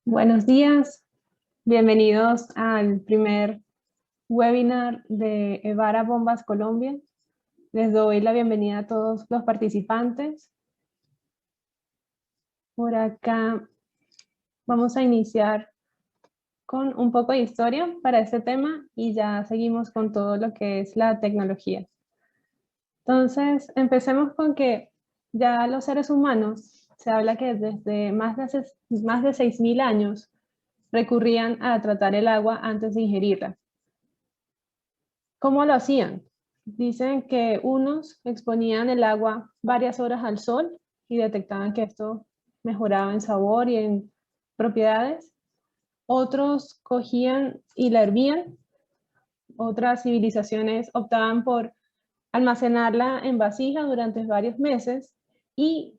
Buenos días, bienvenidos al primer webinar de Evara Bombas Colombia. Les doy la bienvenida a todos los participantes. Por acá vamos a iniciar con un poco de historia para este tema y ya seguimos con todo lo que es la tecnología. Entonces, empecemos con que ya los seres humanos, se habla que desde más de 6.000 años recurrían a tratar el agua antes de ingerirla. ¿Cómo lo hacían? Dicen que unos exponían el agua varias horas al sol y detectaban que esto mejoraba en sabor y en propiedades. Otros cogían y la hervían. Otras civilizaciones optaban por almacenarla en vasija durante varios meses y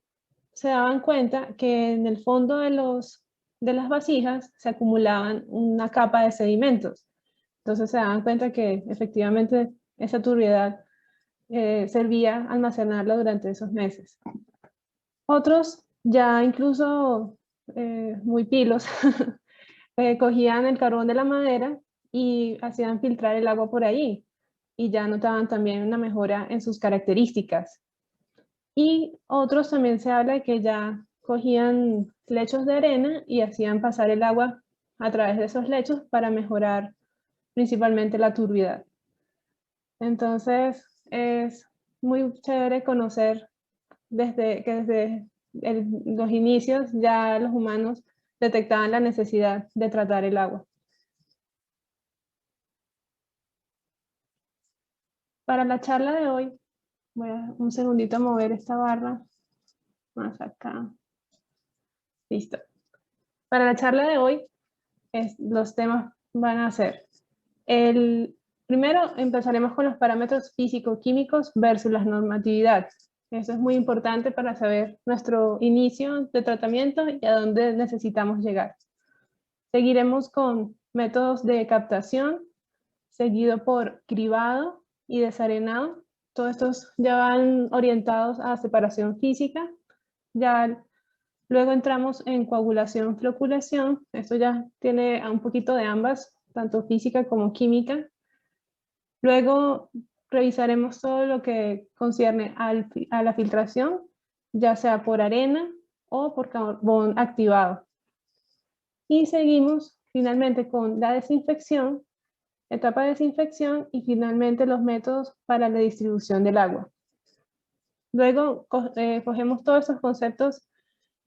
se daban cuenta que en el fondo de las vasijas se acumulaban una capa de sedimentos. Entonces se daban cuenta que efectivamente esa turbiedad servía almacenarla durante esos meses. Otros, ya incluso muy pilos, cogían el carbón de la madera y hacían filtrar el agua por ahí y ya notaban también una mejora en sus características. Y otros también se habla de que ya cogían lechos de arena y hacían pasar el agua a través de esos lechos para mejorar principalmente la turbidez. Entonces es muy chévere conocer desde los inicios ya los humanos detectaban la necesidad de tratar el agua. Para la charla de hoy, voy a un segundito a mover esta barra más acá. Listo. Para la charla de hoy, los temas van a ser primero empezaremos con los parámetros físico-químicos versus las normatividades. Eso es muy importante para saber nuestro inicio de tratamiento y a dónde necesitamos llegar. Seguiremos con métodos de captación, seguido por cribado y desarenado. Todos estos ya van orientados a separación física. Ya luego entramos en coagulación, floculación. Esto ya tiene un poquito de ambas, tanto física como química. Luego revisaremos todo lo que concierne a la filtración, ya sea por arena o por carbón activado. Y seguimos finalmente con la desinfección, etapa de desinfección y finalmente los métodos para la distribución del agua. Luego cogemos todos esos conceptos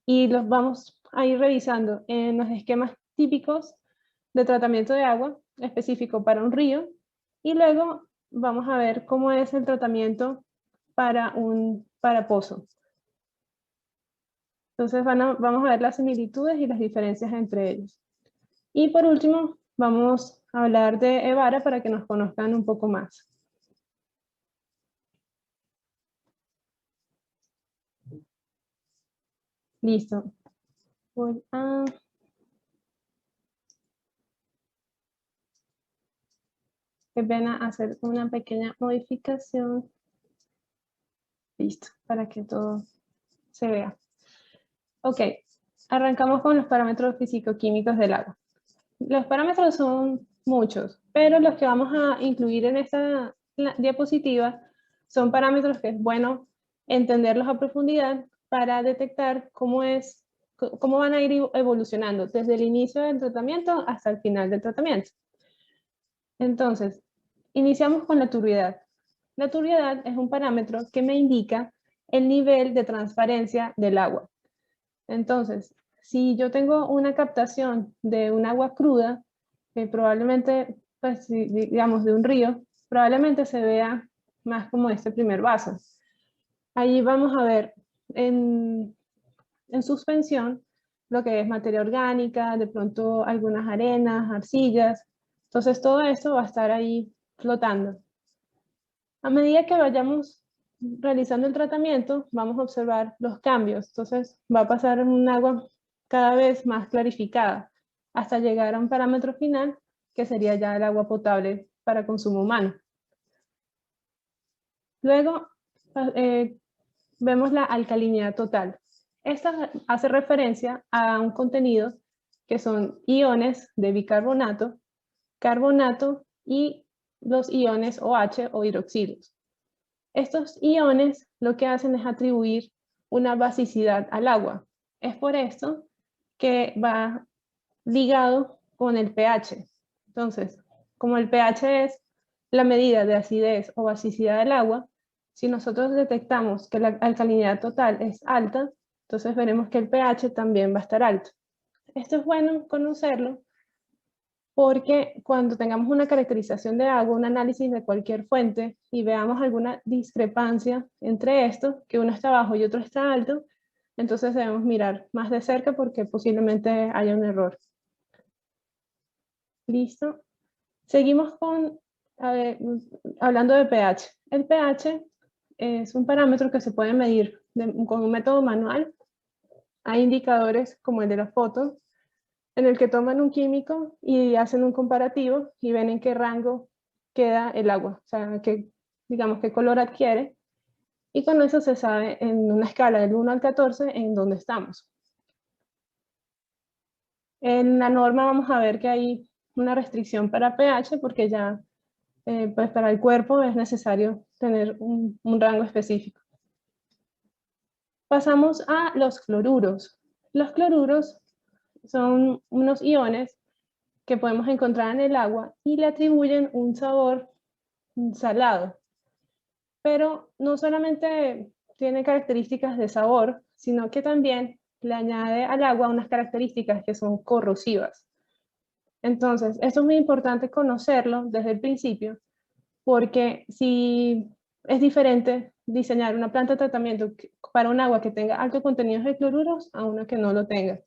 y los vamos a ir revisando en los esquemas típicos de tratamiento de agua específico para un río y luego vamos a ver cómo es el tratamiento para pozo. Entonces vamos a ver las similitudes y las diferencias entre ellos. Y por último, vamos a hablar de Evara para que nos conozcan un poco más. Listo. Voy a... Qué pena hacer una pequeña modificación. Listo, para que todo se vea. Ok, arrancamos con los parámetros físico-químicos del agua. Los parámetros son muchos, pero los que vamos a incluir en esta diapositiva son parámetros que es bueno entenderlos a profundidad para detectar cómo van a ir evolucionando desde el inicio del tratamiento hasta el final del tratamiento. Entonces, iniciamos con la turbiedad. La turbiedad es un parámetro que me indica el nivel de transparencia del agua. Entonces, si yo tengo una captación de un agua cruda, probablemente, pues, digamos, de un río, probablemente se vea más como este primer vaso. Ahí vamos a ver en suspensión lo que es materia orgánica, de pronto algunas arenas, arcillas. Entonces todo esto va a estar ahí flotando. A medida que vayamos realizando el tratamiento, vamos a observar los cambios. Entonces va a pasar un agua cada vez más clarificada hasta llegar a un parámetro final que sería ya el agua potable para consumo humano. Luego vemos la alcalinidad total. Esta hace referencia a un contenido que son iones de bicarbonato, carbonato y los iones OH o hidroxilos. Estos iones lo que hacen es atribuir una basicidad al agua. Es por esto que va ligado con el pH. Entonces, como el pH es la medida de acidez o basicidad del agua, si nosotros detectamos que la alcalinidad total es alta, entonces veremos que el pH también va a estar alto. Esto es bueno conocerlo porque cuando tengamos una caracterización de agua, un análisis de cualquier fuente y veamos alguna discrepancia entre estos, que uno está bajo y otro está alto, entonces debemos mirar más de cerca porque posiblemente haya un error. ¿Listo? Seguimos con, hablando de pH. El pH es un parámetro que se puede medir con un método manual. Hay indicadores como el de la foto, en el que toman un químico y hacen un comparativo y ven en qué rango queda el agua, o sea, digamos, qué color adquiere. Y con eso se sabe en una escala del 1 al 14 en dónde estamos. En la norma vamos a ver que hay una restricción para pH porque ya pues para el cuerpo es necesario tener un rango específico. Pasamos a los cloruros. Los cloruros son unos iones que podemos encontrar en el agua y le atribuyen un sabor salado. Pero no solamente tiene características de sabor, sino que también le añade al agua unas características que son corrosivas. Entonces, esto es muy importante conocerlo desde el principio, porque si es diferente diseñar una planta de tratamiento para un agua que tenga alto contenido de cloruros a una que no lo tenga.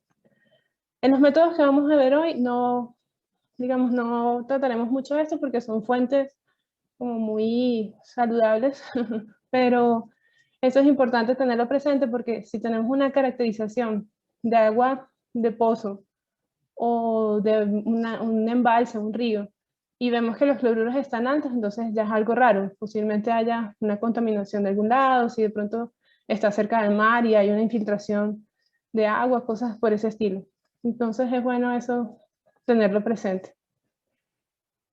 En los métodos que vamos a ver hoy, no, digamos, no trataremos mucho de esto porque son fuentes como muy saludables, pero eso es importante tenerlo presente porque si tenemos una caracterización de agua de pozo o de un embalse, un río, y vemos que los cloruros están altos, entonces ya es algo raro. Posiblemente haya una contaminación de algún lado, si de pronto está cerca del mar y hay una infiltración de agua, cosas por ese estilo. Entonces es bueno eso tenerlo presente.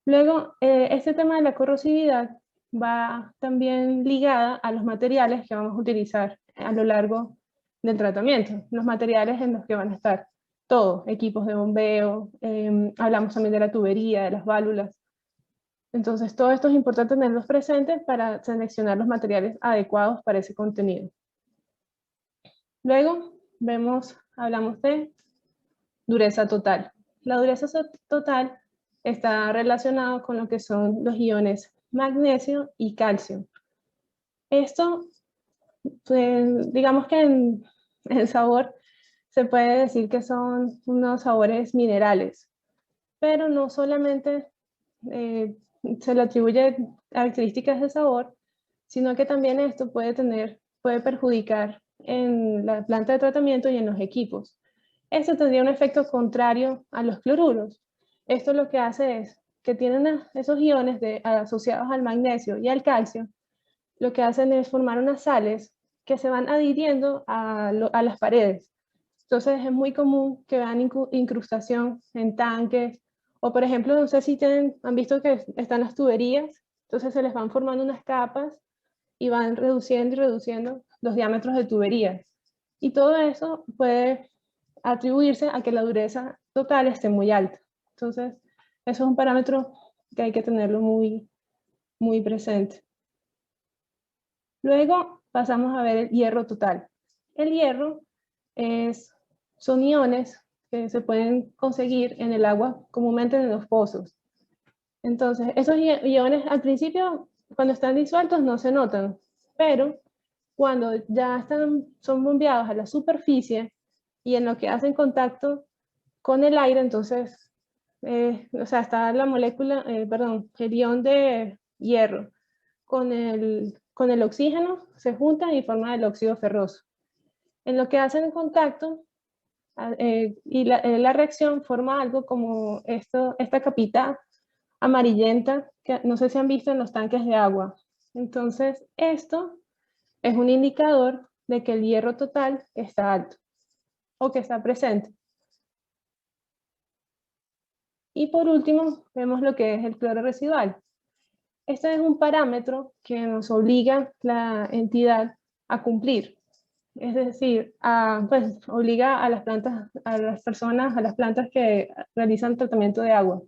Luego, este tema de la corrosividad va también ligada a los materiales que vamos a utilizar a lo largo del tratamiento, los materiales en los que van a estar todo, equipos de bombeo, hablamos también de la tubería, de las válvulas. Entonces, todo esto es importante tenerlos presentes para seleccionar los materiales adecuados para ese contenido. Luego, hablamos de dureza total. La dureza total está relacionado con lo que son los iones magnesio y calcio. Esto, digamos que en el sabor se puede decir que son unos sabores minerales, pero no solamente se le atribuye características de sabor, sino que también esto puede perjudicar en la planta de tratamiento y en los equipos. Esto tendría un efecto contrario a los cloruros. Esto lo que hace es que tienen esos iones asociados al magnesio y al calcio, lo que hacen es formar unas sales que se van adhiriendo a las paredes. Entonces es muy común que vean incrustación en tanques, o por ejemplo, no sé si han visto que están las tuberías, entonces se les van formando unas capas y van reduciendo y reduciendo los diámetros de tuberías. Y todo eso puede atribuirse a que la dureza total esté muy alta. Entonces, eso es un parámetro que hay que tenerlo muy, muy presente. Luego pasamos a ver el hierro total. El hierro son iones que se pueden conseguir en el agua comúnmente en los pozos. Entonces, esos iones al principio, cuando están disueltos, no se notan, pero cuando ya son bombeados a la superficie y en lo que hacen contacto con el aire, entonces, o sea, está la molécula, el ion de hierro con el oxígeno, se juntan y forman el óxido ferroso. En lo que hacen contacto, y la reacción forma algo como esta capita amarillenta que no sé si han visto en los tanques de agua. Entonces, esto es un indicador de que el hierro total está alto o que está presente. Y por último, vemos lo que es el cloro residual. Este es un parámetro que nos obliga la entidad a cumplir. Es decir, pues, obliga a las plantas, a las personas, a las plantas que realizan tratamiento de agua.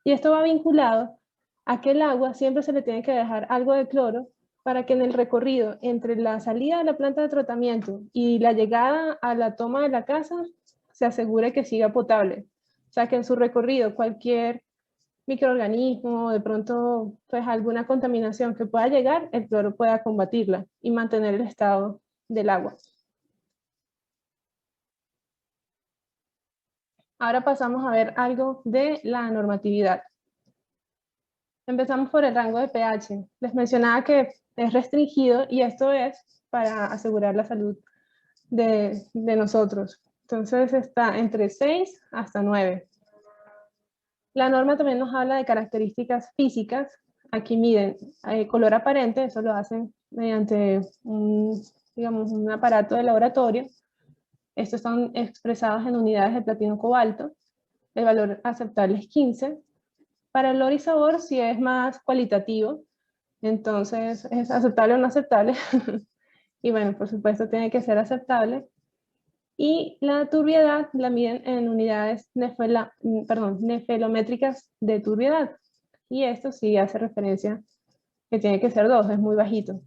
Y esto va vinculado a que el agua siempre se le tiene que dejar algo de cloro para que en el recorrido entre la salida de la planta de tratamiento y la llegada a la toma de la casa se asegure que siga potable. O sea, que en su recorrido cualquier microorganismo, de pronto pues alguna contaminación que pueda llegar, el cloro pueda combatirla y mantener el estado del agua. Ahora pasamos a ver algo de la normatividad. Empezamos por el rango de pH. Les mencionaba que es restringido y esto es para asegurar la salud de nosotros. Entonces está entre 6 hasta 9. La norma también nos habla de características físicas. Aquí miden color aparente, eso lo hacen mediante digamos, un aparato de laboratorio. Estos son expresados en unidades de platino cobalto. El valor aceptable es 15. Para el olor y sabor, si es más cualitativo, entonces es aceptable o no aceptable. Y bueno, por supuesto tiene que ser aceptable. Y la turbiedad la miden en unidades nefelométricas de turbiedad. Y esto sí hace referencia que tiene que ser 2, es muy bajito.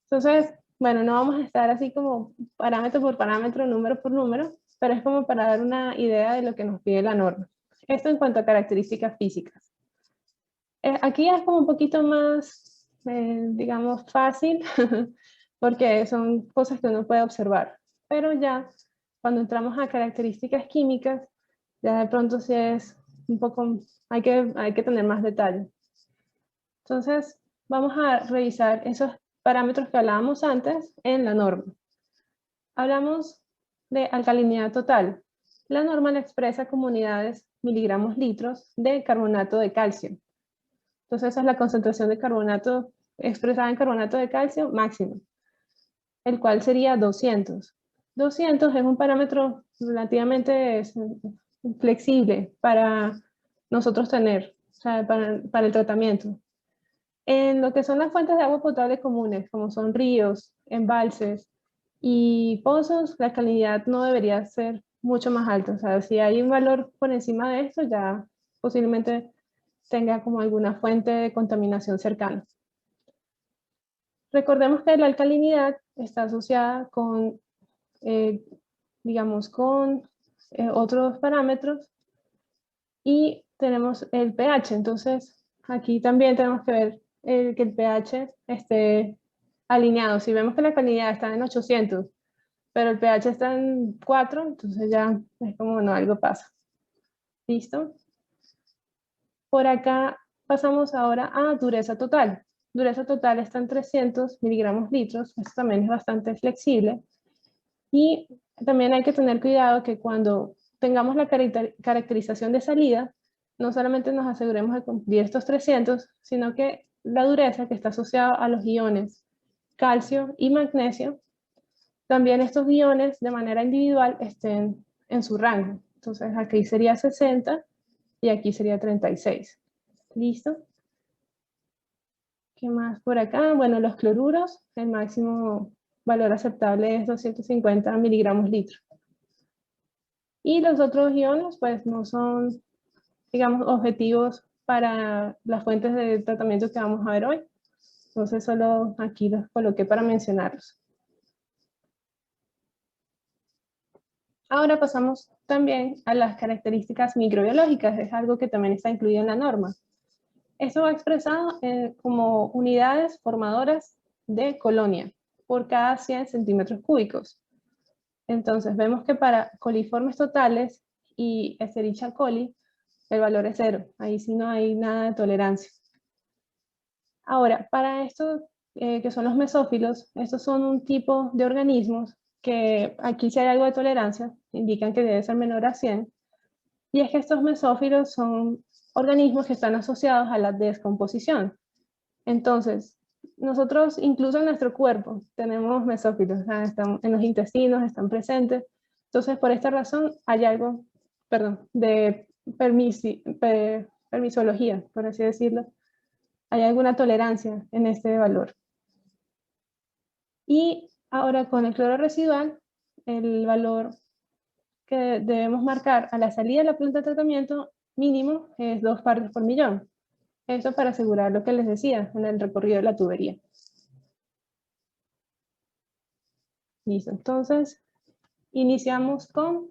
Entonces, bueno, no vamos a estar así como parámetro por parámetro, número por número, pero es como para dar una idea de lo que nos pide la norma. Esto en cuanto a características físicas. Aquí es como un poquito más, digamos, fácil, porque son cosas que uno puede observar. Pero ya cuando entramos a características químicas, ya de pronto sí es un poco, hay que tener más detalle. Entonces, vamos a revisar esos parámetros que hablábamos antes en la norma. Hablamos de alcalinidad total. La norma la expresa como unidades miligramos litros de carbonato de calcio. Entonces esa es la concentración de carbonato expresada en carbonato de calcio máximo, el cual sería 200. 200 es un parámetro relativamente flexible para nosotros tener, o sea, para el tratamiento. En lo que son las fuentes de agua potable comunes, como son ríos, embalses y pozos, la calidad no debería ser mucho más alta. O sea, si hay un valor por encima de esto, ya posiblemente tenga como alguna fuente de contaminación cercana. Recordemos que la alcalinidad está asociada con, digamos, con otros parámetros y tenemos el pH. Entonces, aquí también tenemos que ver que el pH esté alineado. Si vemos que la alcalinidad está en 800, pero el pH está en 4, entonces ya es como, no, algo pasa. ¿Listo? Por acá pasamos ahora a dureza total. Dureza total está en 300 miligramos litros, esto también es bastante flexible. Y también hay que tener cuidado que cuando tengamos la caracterización de salida, no solamente nos aseguremos de cumplir estos 300, sino que la dureza que está asociada a los iones calcio y magnesio, también estos iones de manera individual estén en su rango. Entonces aquí sería 60 y aquí sería 36. ¿Listo? ¿Qué más por acá? Bueno, los cloruros, el máximo valor aceptable es 250 miligramos litro. Y los otros iones, pues no son, digamos, objetivos para las fuentes de tratamiento que vamos a ver hoy. Entonces solo aquí los coloqué para mencionarlos. Ahora pasamos también a las características microbiológicas, es algo que también está incluido en la norma. Esto va expresado como unidades formadoras de colonia por cada 100 centímetros cúbicos. Entonces vemos que para coliformes totales y Escherichia coli el valor es 0. Ahí sí no hay nada de tolerancia. Ahora, para estos que son los mesófilos, estos son un tipo de organismos que aquí si hay algo de tolerancia, indican que debe ser menor a 100. Y es que estos mesófilos son organismos que están asociados a la descomposición. Entonces, nosotros incluso en nuestro cuerpo tenemos mesófilos, o sea, están en los intestinos, están presentes. Entonces, por esta razón hay algo, de permisología, por así decirlo. Hay alguna tolerancia en este valor. Y ahora con el cloro residual, el valor que debemos marcar a la salida de la planta de tratamiento mínimo es 2 partes por millón. Eso para asegurar lo que les decía en el recorrido de la tubería. Listo, entonces iniciamos con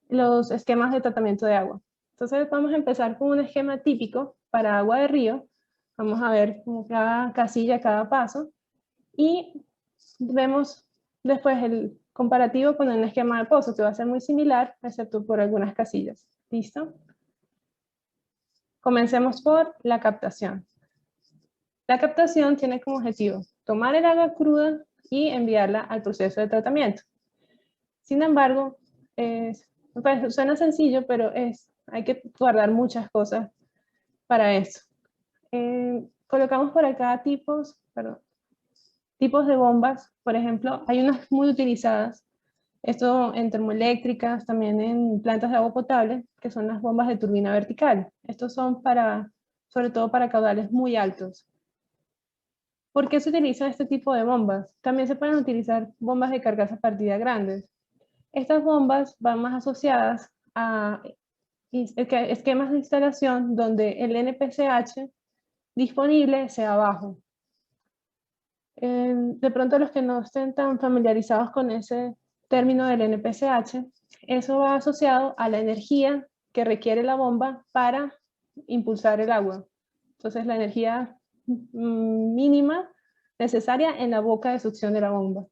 los esquemas de tratamiento de agua. Entonces vamos a empezar con un esquema típico para agua de río. Vamos a ver cada casilla, cada paso. Y vemos después el comparativo con un esquema de pozo, que va a ser muy similar, excepto por algunas casillas. ¿Listo? Comencemos por la captación. La captación tiene como objetivo tomar el agua cruda y enviarla al proceso de tratamiento. Sin embargo, pues, suena sencillo, pero hay que guardar muchas cosas para eso. Colocamos por acá tipos de bombas. Por ejemplo, hay unas muy utilizadas, esto en termoeléctricas, también en plantas de agua potable, que son las bombas de turbina vertical. Estos son sobre todo para caudales muy altos. ¿Por qué se utiliza este tipo de bombas? También se pueden utilizar bombas de carcasa partida grandes. Estas bombas van más asociadas a esquemas de instalación donde el NPCH disponible sea bajo. De pronto los que no estén tan familiarizados con ese término del NPCH, eso va asociado a la energía que requiere la bomba para impulsar el agua. Entonces la energía mínima necesaria en la boca de succión de la bomba.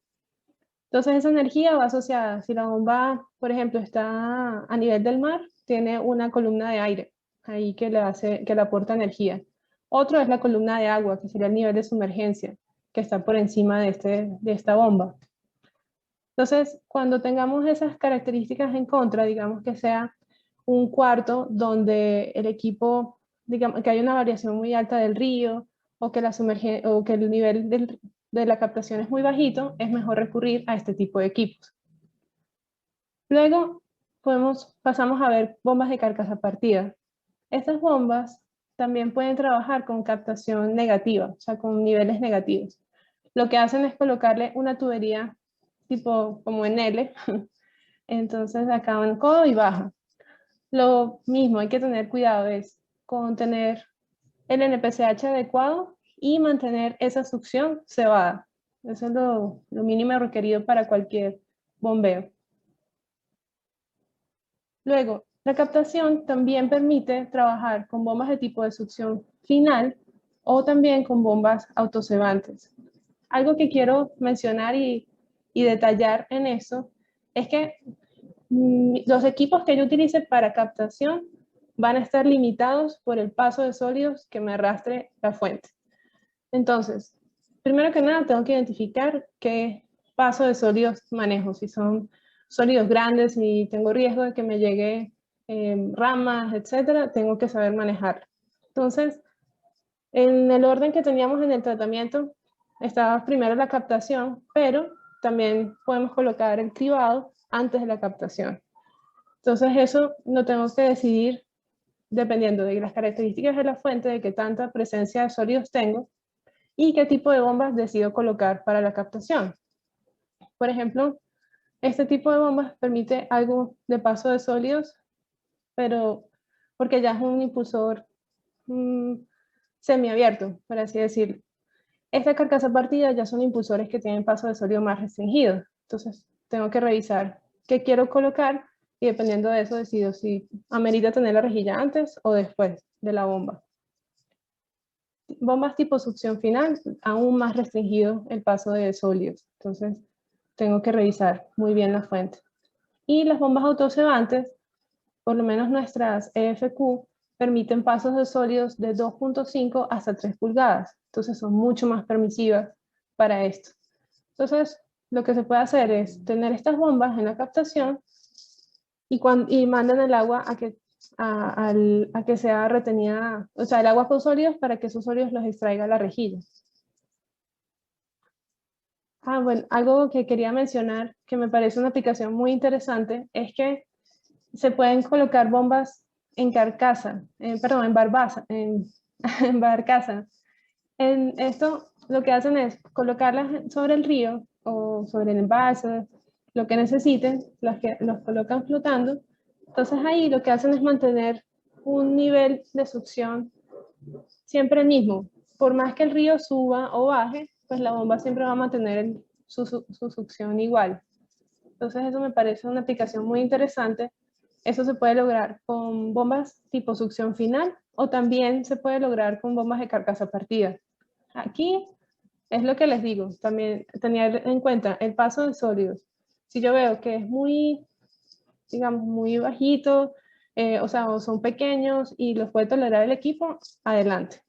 Entonces esa energía va asociada, si la bomba, por ejemplo, está a nivel del mar, tiene una columna de aire ahí que le aporta energía. Otro es la columna de agua, que sería el nivel de sumergencia, que está por encima de esta bomba. Entonces, cuando tengamos esas características en contra, digamos que sea un cuarto donde el equipo, digamos que hay una variación muy alta del río, o que el nivel de la captación es muy bajito, es mejor recurrir a este tipo de equipos. Luego pasamos a ver bombas de carcasa partida. Estas bombas también pueden trabajar con captación negativa, o sea, con niveles negativos. Lo que hacen es colocarle una tubería tipo como en L, entonces acá en codo y baja. Lo mismo, hay que tener cuidado con tener el NPCH adecuado y mantener esa succión cebada. Eso es lo mínimo requerido para cualquier bombeo. Luego, la captación también permite trabajar con bombas de tipo de succión final o también con bombas autocebantes. Algo que quiero mencionar y detallar en eso es que los equipos que yo utilice para captación van a estar limitados por el paso de sólidos que me arrastre la fuente. Entonces, primero que nada tengo que identificar qué paso de sólidos manejo, si son sólidos grandes y tengo riesgo de que me llegue ramas, etcétera, tengo que saber manejar. Entonces, en el orden que teníamos en el tratamiento, estaba primero la captación, pero también podemos colocar el cribado antes de la captación. Entonces eso lo tengo que decidir dependiendo de las características de la fuente, de qué tanta presencia de sólidos tengo y qué tipo de bombas decido colocar para la captación. Por ejemplo, este tipo de bombas permite algo de paso de sólidos, pero porque ya es un impulsor semiabierto, por así decirlo. Esta carcasa partida ya son impulsores que tienen paso de sólido más restringido. Entonces, tengo que revisar qué quiero colocar y dependiendo de eso decido si amerita tener la rejilla antes o después de la bomba. Bombas tipo succión final, aún más restringido el paso de sólidos. Entonces, tengo que revisar muy bien la fuente. Y las bombas autocebantes, por lo menos nuestras EFQ, permiten pasos de sólidos de 2.5 hasta 3 pulgadas. Entonces son mucho más permisivas para esto. Entonces, lo que se puede hacer es tener estas bombas en la captación y mandan el agua a que sea retenida, o sea, el agua con sólidos para que esos sólidos los extraiga la rejilla. Bueno, algo que quería mencionar que me parece una aplicación muy interesante es que se pueden colocar bombas en carcasa, perdón, en barbaza, en barcaza. En esto lo que hacen es colocarlas sobre el río o sobre el embalse, lo que necesiten, los colocan flotando. Entonces ahí lo que hacen es mantener un nivel de succión siempre el mismo. Por más que el río suba o baje, pues la bomba siempre va a mantener su succión igual. Entonces eso me parece una aplicación muy interesante. Eso se puede lograr con bombas tipo succión final o también se puede lograr con bombas de carcasa partida. Aquí es lo que les digo, también tener en cuenta el paso de sólidos. Si yo veo que es muy, digamos, muy bajito, o sea, o son pequeños y los puede tolerar el equipo, adelante.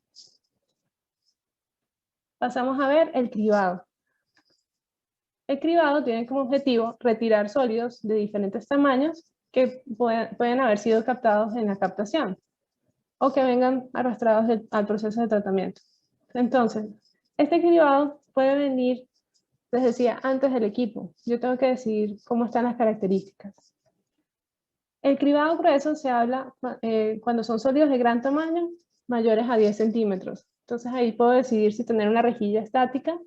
Pasamos a ver el cribado. El cribado tiene como objetivo retirar sólidos de diferentes tamaños que pueden haber sido captados en la captación o que vengan arrastrados al proceso de tratamiento. Entonces, este cribado puede venir, les decía, antes del equipo. Yo tengo que decidir cómo están las características. El cribado grueso se habla cuando son sólidos de gran tamaño, mayores a 10 centímetros. Entonces ahí puedo decidir si tener una rejilla estática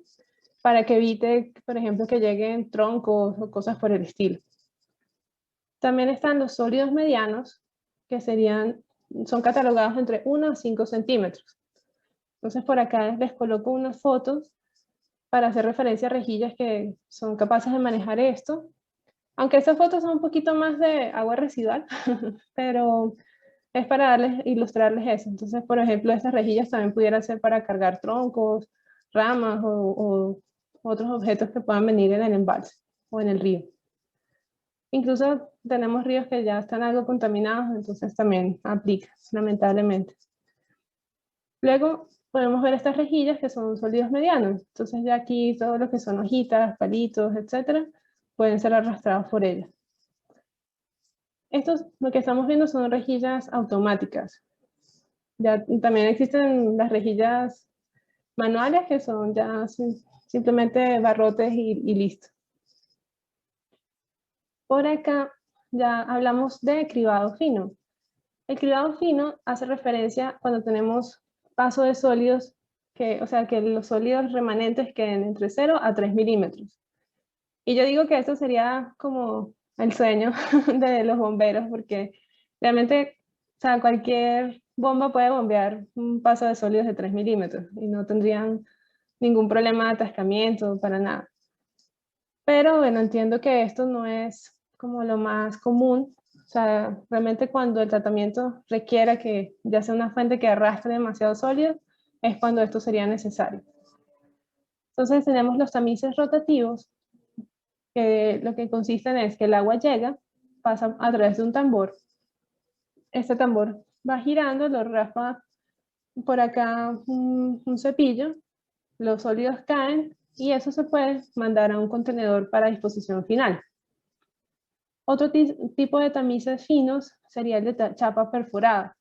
para que evite, por ejemplo, que lleguen troncos o cosas por el estilo. También están los sólidos medianos, que son catalogados entre 1 a 5 centímetros. Entonces por acá les coloco unas fotos para hacer referencia a rejillas que son capaces de manejar esto. Aunque estas fotos son un poquito más de agua residual, pero es para ilustrarles eso. Entonces, por ejemplo, estas rejillas también pudieran ser para cargar troncos, ramas o otros objetos que puedan venir en el embalse o en el río. Incluso tenemos ríos que ya están algo contaminados, entonces también aplica, lamentablemente. Luego podemos ver estas rejillas que son sólidos medianos. Entonces ya aquí todo lo que son hojitas, palitos, etcétera, pueden ser arrastrados por ellas. Lo que estamos viendo son rejillas automáticas. Ya también existen las rejillas manuales que son ya simplemente barrotes y listo. Por acá ya hablamos de cribado fino. El cribado fino hace referencia cuando tenemos paso de sólidos, o sea, que los sólidos remanentes queden entre 0 a 3 milímetros. Y yo digo que esto sería como el sueño de los bomberos, porque realmente, o sea, cualquier bomba puede bombear un paso de sólidos de 3 milímetros y no tendrían ningún problema de atascamiento, para nada. Pero bueno, entiendo que esto no es como lo más común. O sea, realmente cuando el tratamiento requiera que ya sea una fuente que arrastre demasiado sólido, es cuando esto sería necesario. Entonces tenemos los tamices rotativos, que lo que consisten es que el agua llega, pasa a través de un tambor. Este tambor va girando, lo raspa por acá un cepillo, los sólidos caen y eso se puede mandar a un contenedor para disposición final. Otro tipo de tamices finos sería el de chapa perforada.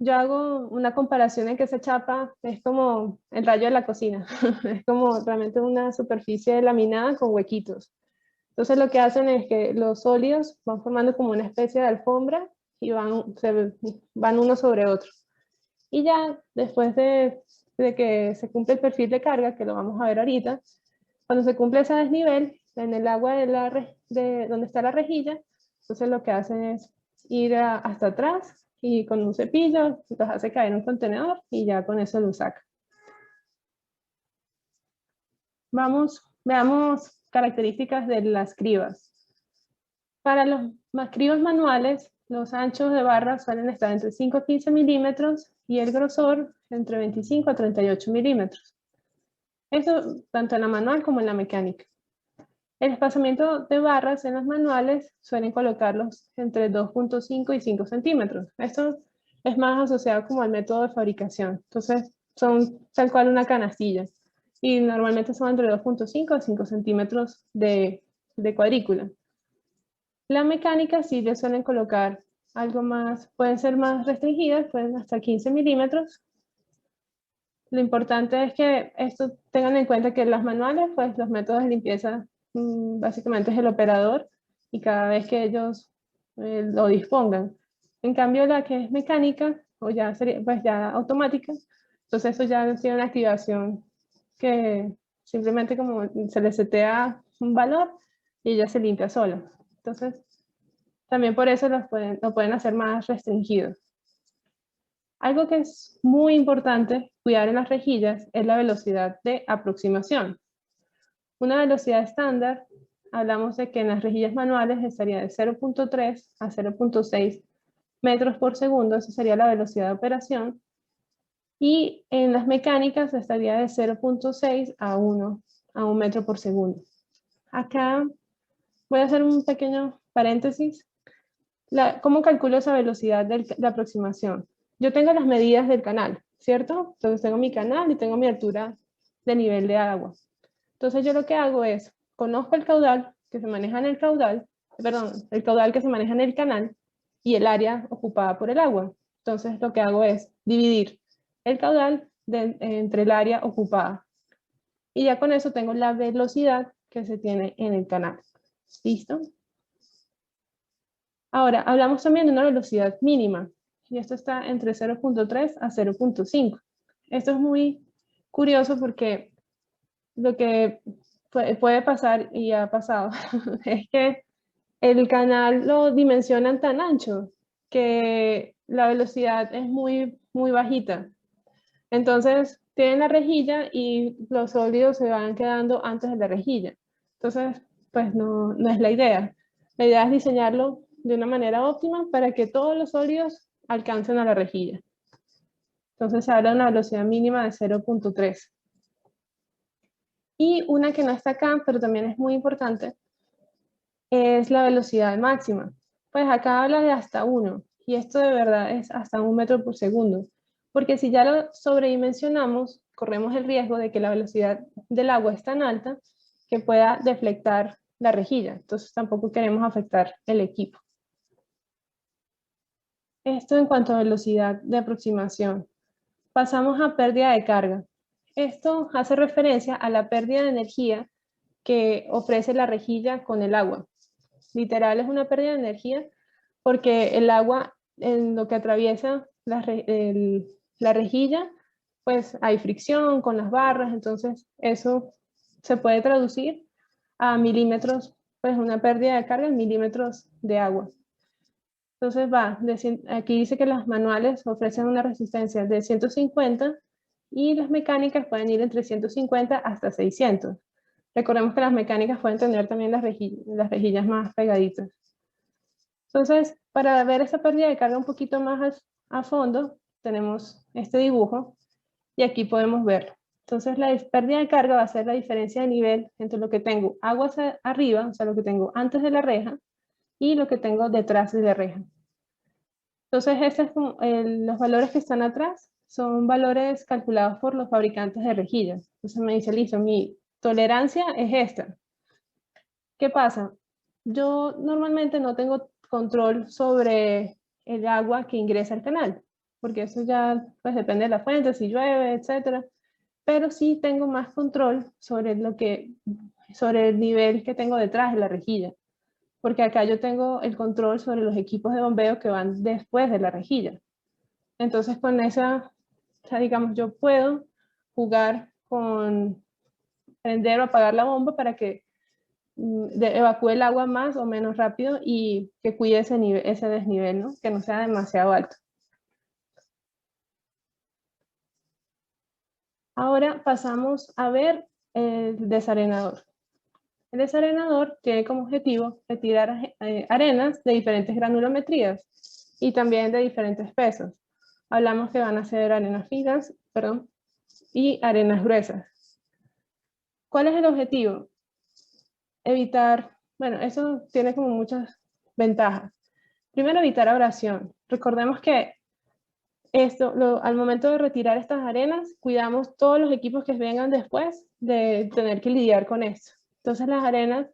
Yo hago una comparación en que esa chapa es como el rayo de la cocina, es como realmente una superficie laminada con huequitos. Entonces lo que hacen es que los sólidos van formando como una especie de alfombra y van uno sobre otro. Y ya después de que se cumple el perfil de carga, que lo vamos a ver ahorita, cuando se cumple ese desnivel en el agua de donde está la rejilla, entonces lo que hacen es ir hasta atrás y con un cepillo los hace caer en un contenedor y ya con eso lo saca. Veamos características de las cribas. Para los cribas manuales, los anchos de barra suelen estar entre 5 a 15 milímetros y el grosor entre 25 a 38 milímetros. Eso tanto en la manual como en la mecánica. El espaciamiento de barras en los manuales suelen colocarlos entre 2.5 y 5 centímetros. Esto es más asociado como al método de fabricación. Entonces son tal cual una canastilla. Y normalmente son entre 2.5 a 5 centímetros de cuadrícula. La mecánica sí le suelen colocar algo más, pueden ser más restringidas, pueden hasta 15 milímetros. Lo importante es que esto tengan en cuenta que los manuales, pues los métodos de limpieza básicamente es el operador y cada vez que ellos lo dispongan. En cambio, la que es mecánica, o ya sería, pues ya automática, entonces eso ya tiene una activación que simplemente como se le setea un valor y ella se limpia sola. Entonces, también por eso lo pueden hacer más restringido. Algo que es muy importante cuidar en las rejillas es la velocidad de aproximación. Una velocidad estándar, hablamos de que en las rejillas manuales estaría de 0.3 a 0.6 metros por segundo, esa sería la velocidad de operación, y en las mecánicas estaría de 0.6 a 1 metro por segundo. Acá voy a hacer un pequeño paréntesis. ¿Cómo calculo esa velocidad de aproximación? Yo tengo las medidas del canal, ¿cierto? Entonces tengo mi canal y tengo mi altura de nivel de agua. Entonces yo lo que hago es, conozco el caudal que se maneja en el caudal, perdón, el caudal que se maneja en el canal y el área ocupada por el agua. Entonces lo que hago es dividir el caudal entre el área ocupada. Y ya con eso tengo la velocidad que se tiene en el canal. ¿Listo? Ahora, hablamos también de una velocidad mínima, y esto está entre 0.3 a 0.5. Esto es muy curioso porque lo que puede pasar, y ha pasado, es que el canal lo dimensionan tan ancho que la velocidad es muy bajita. Entonces, tienen la rejilla y los sólidos se van quedando antes de la rejilla. Entonces, pues no es la idea. La idea es diseñarlo de una manera óptima para que todos los sólidos alcancen a la rejilla. Entonces, se habla de una velocidad mínima de 0.3. Y una que no está acá, pero también es muy importante, es la velocidad máxima. Pues acá habla de hasta 1, y esto de verdad es hasta 1 metro por segundo. Porque si ya lo sobredimensionamos, corremos el riesgo de que la velocidad del agua es tan alta que pueda deflectar la rejilla. Entonces tampoco queremos afectar el equipo. Esto en cuanto a velocidad de aproximación. Pasamos a pérdida de carga. Esto hace referencia a la pérdida de energía que ofrece la rejilla con el agua. Literal es una pérdida de energía porque el agua en lo que atraviesa la rejilla, pues hay fricción con las barras, entonces eso se puede traducir a milímetros, pues una pérdida de carga en milímetros de agua. Entonces aquí dice que las manuales ofrecen una resistencia de 150 y las mecánicas pueden ir entre 150 hasta 600. Recordemos que las mecánicas pueden tener también las rejillas más pegaditas. Entonces, para ver esa pérdida de carga un poquito más a fondo, tenemos este dibujo y aquí podemos verlo. Entonces, la pérdida de carga va a ser la diferencia de nivel entre lo que tengo agua arriba, o sea, lo que tengo antes de la reja, y lo que tengo detrás de la reja. Entonces, los valores que están atrás son valores calculados por los fabricantes de rejillas. Entonces me dice, listo, mi tolerancia es esta. ¿Qué pasa? Yo normalmente no tengo control sobre el agua que ingresa al canal, porque eso ya pues, depende de la fuente, si llueve, etc. Pero sí tengo más control sobre sobre el nivel que tengo detrás de la rejilla, porque acá yo tengo el control sobre los equipos de bombeo que van después de la rejilla. Entonces con esa, o sea, digamos, yo puedo jugar con prender o apagar la bomba para que evacúe el agua más o menos rápido y que cuide ese desnivel, ¿no? Que no sea demasiado alto. Ahora pasamos a ver el desarenador. El desarenador tiene como objetivo retirar arenas de diferentes granulometrías y también de diferentes pesos. Hablamos que van a ser arenas finas, perdón, y arenas gruesas. ¿Cuál es el objetivo? Evitar, bueno, eso tiene como muchas ventajas. Primero, evitar abrasión. Recordemos que al momento de retirar estas arenas, cuidamos todos los equipos que vengan después de tener que lidiar con esto. Entonces las arenas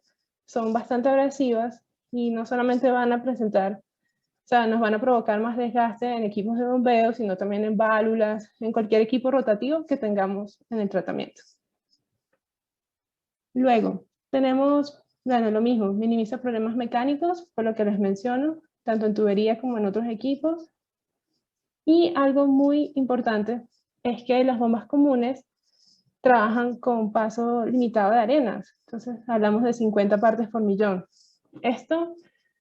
son bastante abrasivas y no solamente van a presentar, o sea, nos van a provocar más desgaste en equipos de bombeo, sino también en válvulas, en cualquier equipo rotativo que tengamos en el tratamiento. Luego, tenemos, bueno, lo mismo, minimiza problemas mecánicos, por lo que les menciono, tanto en tubería como en otros equipos. Y algo muy importante es que las bombas comunes trabajan con paso limitado de arenas. Entonces hablamos de 50 partes por millón. Esto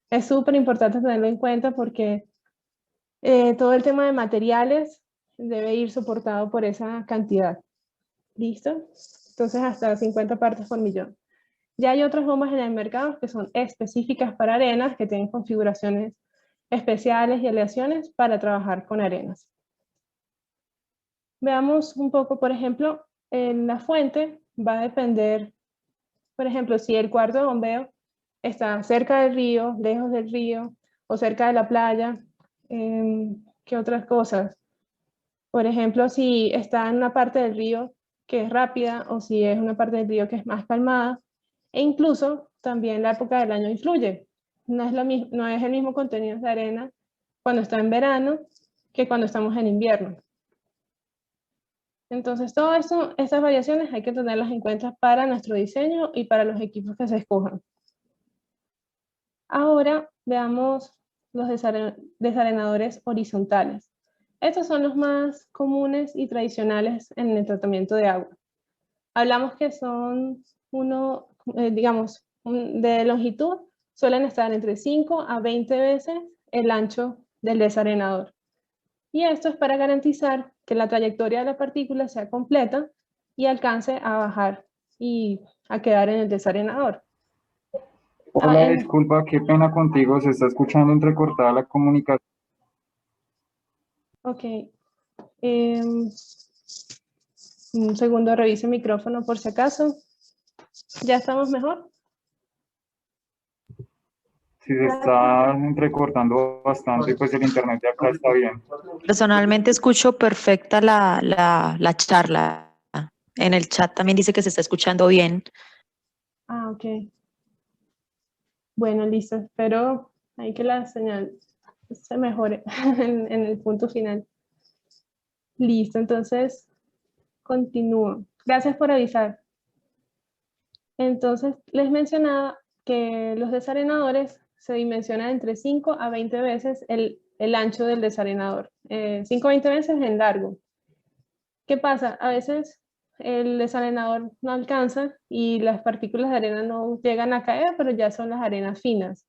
es súper importante tenerlo en cuenta porque todo el tema de materiales debe ir soportado por esa cantidad. ¿Listo? Entonces hasta 50 partes por millón. Ya hay otras bombas en el mercado que son específicas para arenas, que tienen configuraciones especiales y aleaciones para trabajar con arenas. Veamos un poco, por ejemplo, en la fuente va a depender, por ejemplo, si el cuarto de bombeo está cerca del río, lejos del río o cerca de la playa. ¿Qué otras cosas? Por ejemplo, si está en una parte del río que es rápida o si es una parte del río que es más calmada. E incluso también la época del año influye. No es el mismo contenido de arena cuando está en verano que cuando estamos en invierno. Entonces, todo esto, estas variaciones hay que tenerlas en cuenta para nuestro diseño y para los equipos que se escojan. Ahora veamos los desarenadores horizontales. Estos son los más comunes y tradicionales en el tratamiento de agua. Hablamos que son de longitud, suelen estar entre 5 a 20 veces el ancho del desarenador. Y esto es para garantizar que la trayectoria de la partícula sea completa y alcance a bajar y a quedar en el desarenador. Hola, disculpa, qué pena contigo, se está escuchando entrecortada la comunicación. Ok. Un segundo, reviso el micrófono por si acaso. ¿Ya estamos mejor? Si se está entrecortando bastante, pues el internet de acá está bien. Personalmente escucho perfecta la charla. En el chat también dice que se está escuchando bien. Ah, ok. Bueno, listo. Espero ahí que la señal se mejore en el punto final. Listo, entonces continúo. Gracias por avisar. Entonces, les mencionaba que los desarenadores se dimensionan entre 5 a 20 veces el ancho del desarenador. 5 a 20 veces en largo. ¿Qué pasa? A veces el desarenador no alcanza y las partículas de arena no llegan a caer, pero ya son las arenas finas.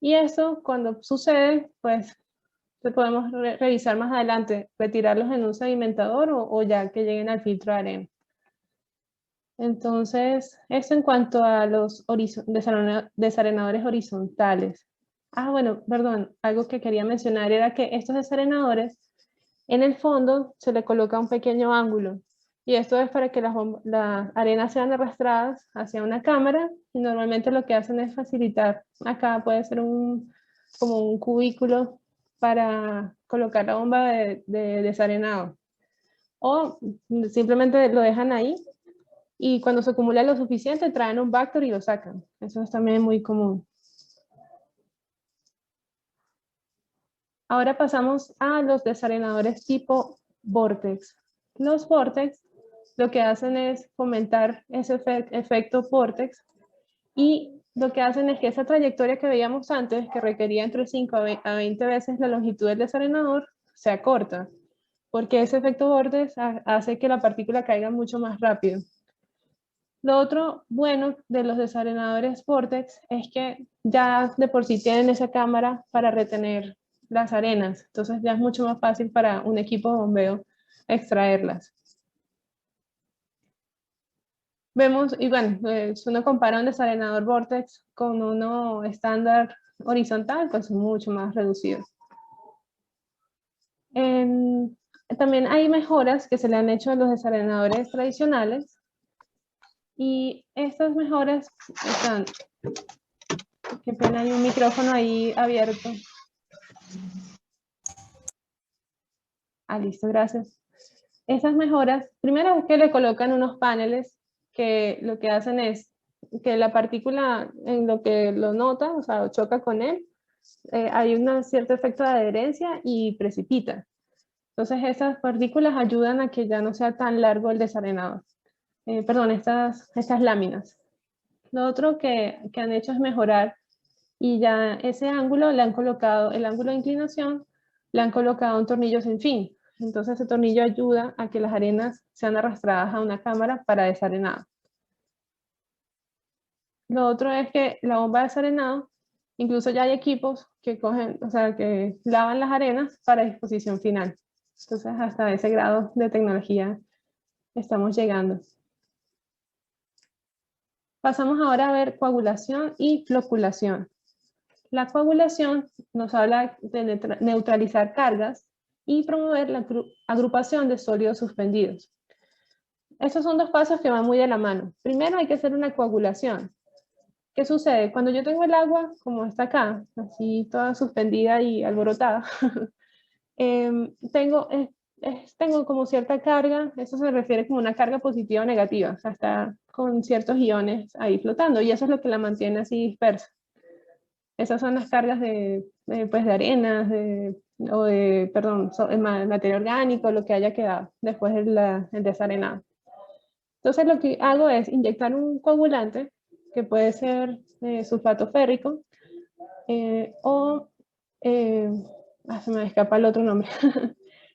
Y eso, cuando sucede, pues podemos revisar más adelante, retirarlos en un sedimentador o ya que lleguen al filtro de arena. Entonces, eso en cuanto a los desarenadores horizontales. Ah, bueno, perdón, algo que quería mencionar era que estos desarenadores, en el fondo se le coloca un pequeño ángulo. Y esto es para que las arenas sean arrastradas hacia una cámara y normalmente lo que hacen es facilitar. Acá puede ser como un cubículo para colocar la bomba de desarenado. O simplemente lo dejan ahí y cuando se acumula lo suficiente traen un Vactor y lo sacan. Eso es también muy común. Ahora pasamos a los desarenadores tipo Vortex. Los Vortex lo que hacen es fomentar ese efecto Vortex y lo que hacen es que esa trayectoria que veíamos antes, que requería entre 5 a 20 veces la longitud del desarenador, se acorta, porque ese efecto Vortex hace que la partícula caiga mucho más rápido. Lo otro bueno de los desarenadores Vortex es que ya de por sí tienen esa cámara para retener las arenas, entonces ya es mucho más fácil para un equipo de bombeo extraerlas. Vemos, y bueno, si uno compara un desarenador Vortex con uno estándar horizontal, pues es mucho más reducido. También hay mejoras que se le han hecho a los desarenadores tradicionales y estas mejoras están. Qué pena, hay un micrófono ahí abierto. Ah, listo, gracias. Esas mejoras, primero es que le colocan unos paneles que lo que hacen es que la partícula en lo que lo nota, o sea, choca con él, hay un cierto efecto de adherencia y precipita. Entonces esas partículas ayudan a que ya no sea tan largo el desarenador. Perdón, estas láminas. Lo otro que han hecho es mejorar y ya ese ángulo le han colocado, el ángulo de inclinación, le han colocado un tornillo sin fin. Entonces ese tornillo ayuda a que las arenas sean arrastradas a una cámara para desarenado. Lo otro es que la bomba de desarenado, incluso ya hay equipos que cogen, o sea, que lavan las arenas para disposición final. Entonces hasta ese grado de tecnología estamos llegando. Pasamos ahora a ver coagulación y floculación. La coagulación nos habla de neutralizar cargas y promover la agrupación de sólidos suspendidos. Estos son dos pasos que van muy de la mano. Primero hay que hacer una coagulación. ¿Qué sucede? Cuando yo tengo el agua, como está acá, así toda suspendida y alborotada, tengo como cierta carga, eso se refiere como una carga positiva o negativa, o sea, está con ciertos iones ahí flotando, y eso es lo que la mantiene así dispersa. Esas son las cargas pues de arenas, perdón, materia orgánico, lo que haya quedado después del desarenado. Entonces lo que hago es inyectar un coagulante, que puede ser sulfato férrico, o se me escapa el otro nombre.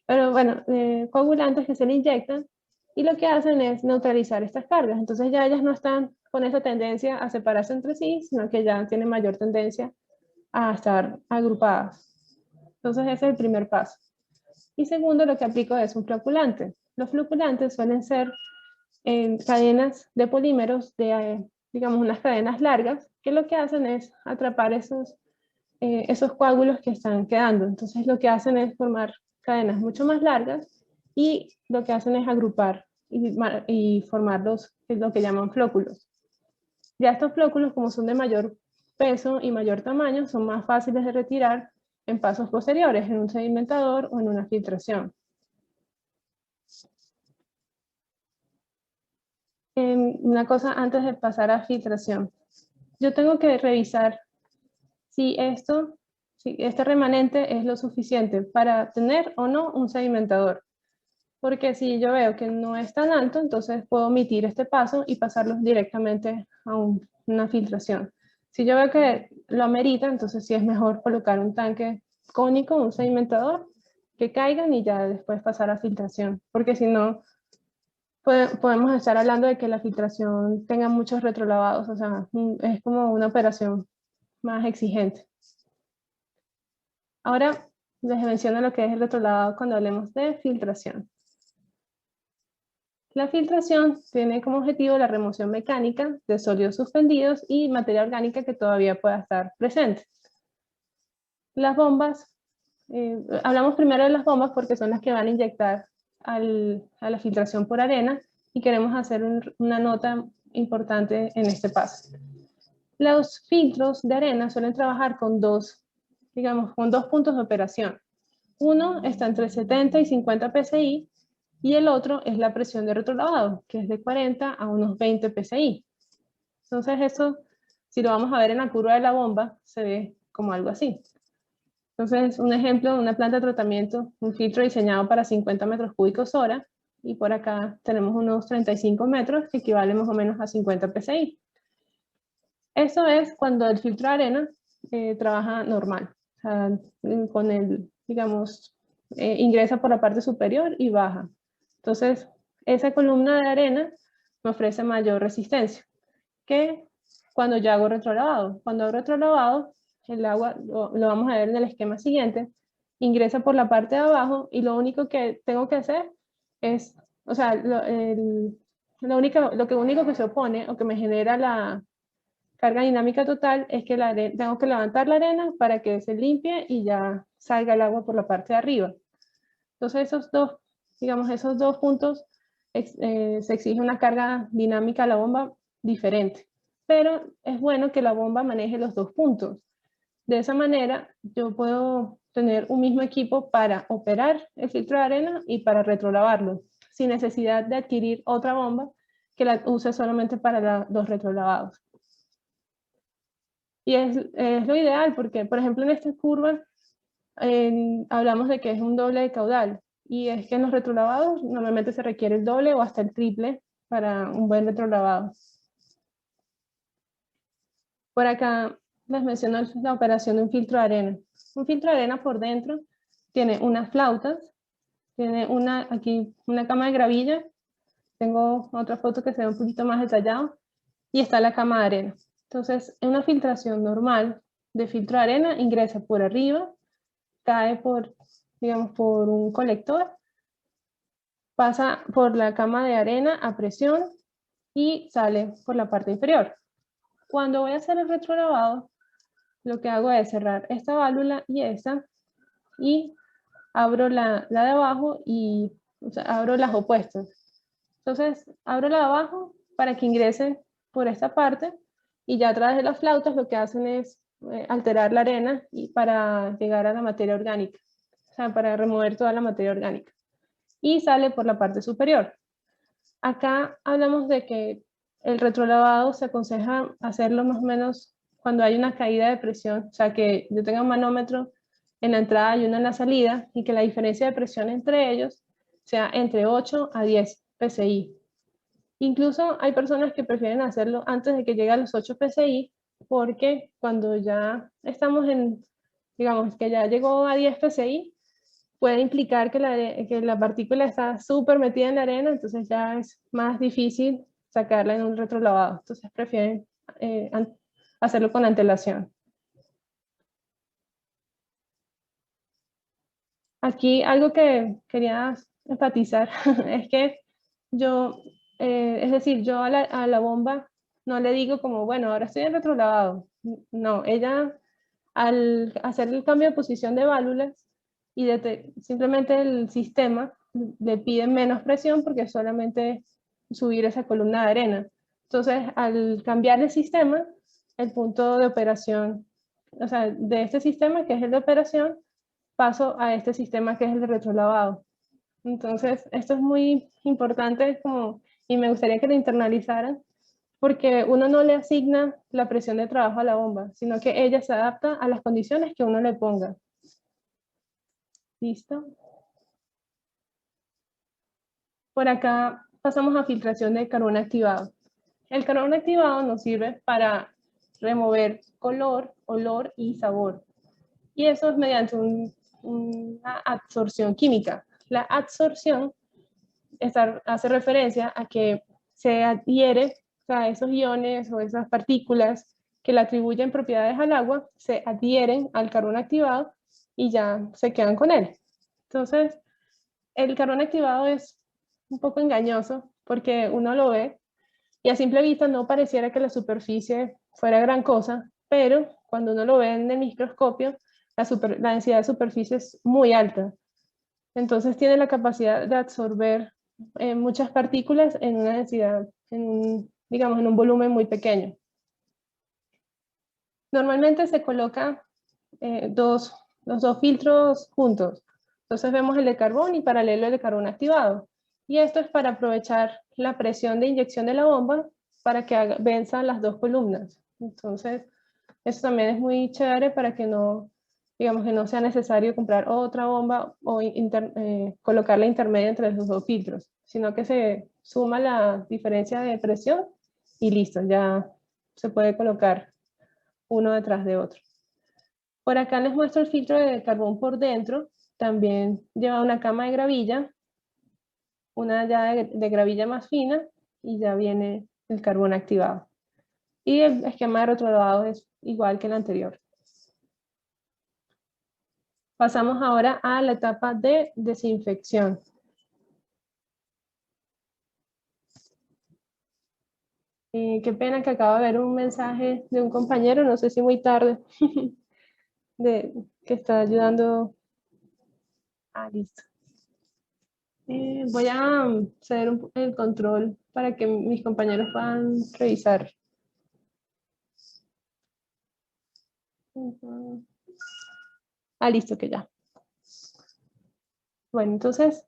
Pero bueno, coagulantes que se le inyectan y lo que hacen es neutralizar estas cargas. Entonces ya ellas no están con esa tendencia a separarse entre sí, sino que ya tienen mayor tendencia a estar agrupadas. Entonces ese es el primer paso. Y segundo, lo que aplico es un floculante. Los floculantes suelen ser cadenas de polímeros, digamos unas cadenas largas, que lo que hacen es atrapar esos coágulos que están quedando. Entonces lo que hacen es formar cadenas mucho más largas y lo que hacen es agrupar y formar lo que llaman flóculos. Ya estos flóculos, como son de mayor peso y mayor tamaño, son más fáciles de retirar en pasos posteriores, en un sedimentador o en una filtración. Una cosa antes de pasar a filtración. Yo tengo que revisar si este remanente es lo suficiente para tener o no un sedimentador. Porque si yo veo que no es tan alto, entonces puedo omitir este paso y pasarlos directamente a una filtración. Si yo veo que lo amerita, entonces sí es mejor colocar un tanque cónico, un sedimentador, que caigan y ya después pasar a filtración. Porque si no, podemos estar hablando de que la filtración tenga muchos retrolavados, o sea, es como una operación más exigente. Ahora les menciono lo que es el retrolavado cuando hablemos de filtración. La filtración tiene como objetivo la remoción mecánica de sólidos suspendidos y materia orgánica que todavía pueda estar presente. Las bombas, hablamos primero de las bombas porque son las que van a inyectar a la filtración por arena y queremos hacer una nota importante en este paso. Los filtros de arena suelen trabajar con dos puntos de operación. Uno está entre 70 y 50 psi y el otro es la presión de retrolavado, que es de 40 a unos 20 psi. Entonces eso, si lo vamos a ver en la curva de la bomba, se ve como algo así. Entonces, un ejemplo de una planta de tratamiento, un filtro diseñado para 50 metros cúbicos hora, y por acá tenemos unos 35 metros, que equivale más o menos a 50 psi. Eso es cuando el filtro de arena trabaja normal, o sea, con el, digamos, ingresa por la parte superior y baja. Entonces, esa columna de arena me ofrece mayor resistencia que cuando yo hago retrolavado. Cuando hago retrolavado, el agua, lo vamos a ver en el esquema siguiente, ingresa por la parte de abajo y lo único que tengo que hacer es, o sea, lo único que se opone o que me genera la carga dinámica total es que tengo que levantar la arena para que se limpie y ya salga el agua por la parte de arriba. Entonces esos dos puntos se exige una carga dinámica a la bomba diferente. Pero es bueno que la bomba maneje los dos puntos. De esa manera yo puedo tener un mismo equipo para operar el filtro de arena y para retrolavarlo, sin necesidad de adquirir otra bomba que la use solamente para los retrolavados. Y es lo ideal porque, por ejemplo, en esta curva hablamos de que es un doble de caudal. Y es que en los retrolavados normalmente se requiere el doble o hasta el triple para un buen retrolavado. Por acá les menciono la operación de un filtro de arena. Un filtro de arena por dentro tiene unas flautas, tiene aquí una cama de gravilla, tengo otra foto que se ve un poquito más detallado, y está la cama de arena. Entonces, en una filtración normal de filtro de arena ingresa por arriba, cae por, digamos, por un colector, pasa por la cama de arena a presión y sale por la parte inferior. Cuando voy a hacer el retrolavado, lo que hago es cerrar esta válvula y esta, y abro la de abajo y abro las opuestas. Entonces, abro la de abajo para que ingrese por esta parte, y ya a través de las flautas lo que hacen es alterar la arena y para llegar a la materia orgánica, o sea, para remover toda la materia orgánica. Y sale por la parte superior. Acá hablamos de que el retrolavado se aconseja hacerlo más o menos cuando hay una caída de presión, o sea, que yo tenga un manómetro en la entrada y uno en la salida, y que la diferencia de presión entre ellos sea entre 8 a 10 psi. Incluso hay personas que prefieren hacerlo antes de que llegue a los 8 psi, porque cuando ya estamos en, digamos, que ya llegó a 10 psi, puede implicar que la partícula está súper metida en la arena, entonces ya es más difícil sacarla en un retrolavado. Entonces prefieren hacerlo con antelación. Aquí algo que quería enfatizar es que yo, es decir, yo a la bomba no le digo como, bueno, ahora estoy en retrolavado. No, ella al hacer el cambio de posición de válvulas y simplemente el sistema le pide menos presión porque es solamente subir esa columna de arena. Entonces, al cambiar el sistema, el punto de operación, o sea, de este sistema que es el de operación, paso a este sistema que es el de retrolavado. Entonces, esto es muy importante y me gustaría que lo internalizaran, porque uno no le asigna la presión de trabajo a la bomba, sino que ella se adapta a las condiciones que uno le ponga. ¿Listo? Por acá pasamos a filtración de carbón activado. El carbón activado nos sirve para remover color, olor y sabor. Y eso es mediante una absorción química. La absorción hace referencia a que se adhiere, o sea, esos iones o esas partículas que le atribuyen propiedades al agua, se adhieren al carbón activado y ya se quedan con él. Entonces, el carbón activado es un poco engañoso porque uno lo ve y a simple vista no pareciera que la superficie fuera gran cosa, pero cuando uno lo ve en el microscopio, la densidad de superficie es muy alta. Entonces tiene la capacidad de absorber muchas partículas en una densidad, digamos, en un volumen muy pequeño. Normalmente se coloca los dos filtros juntos. Entonces vemos el de carbón y paralelo el de carbón activado. Y esto es para aprovechar la presión de inyección de la bomba para que venza las dos columnas. Entonces, eso también es muy chévere para que no, digamos, que no sea necesario comprar otra bomba o colocar la intermedia entre los dos filtros, sino que se suma la diferencia de presión y listo, ya se puede colocar uno detrás de otro. Por acá les muestro el filtro de carbón por dentro. También lleva una cama de gravilla, una ya de gravilla más fina, y ya viene el carbón activado. Y el esquema de retrolavado es igual que el anterior. Pasamos ahora a la etapa de desinfección. Qué pena que acabo de ver un mensaje de un compañero, no sé si muy tarde, que está ayudando. Listo. Voy a hacer el control para que mis compañeros puedan revisar. Listo, que ya. Bueno, entonces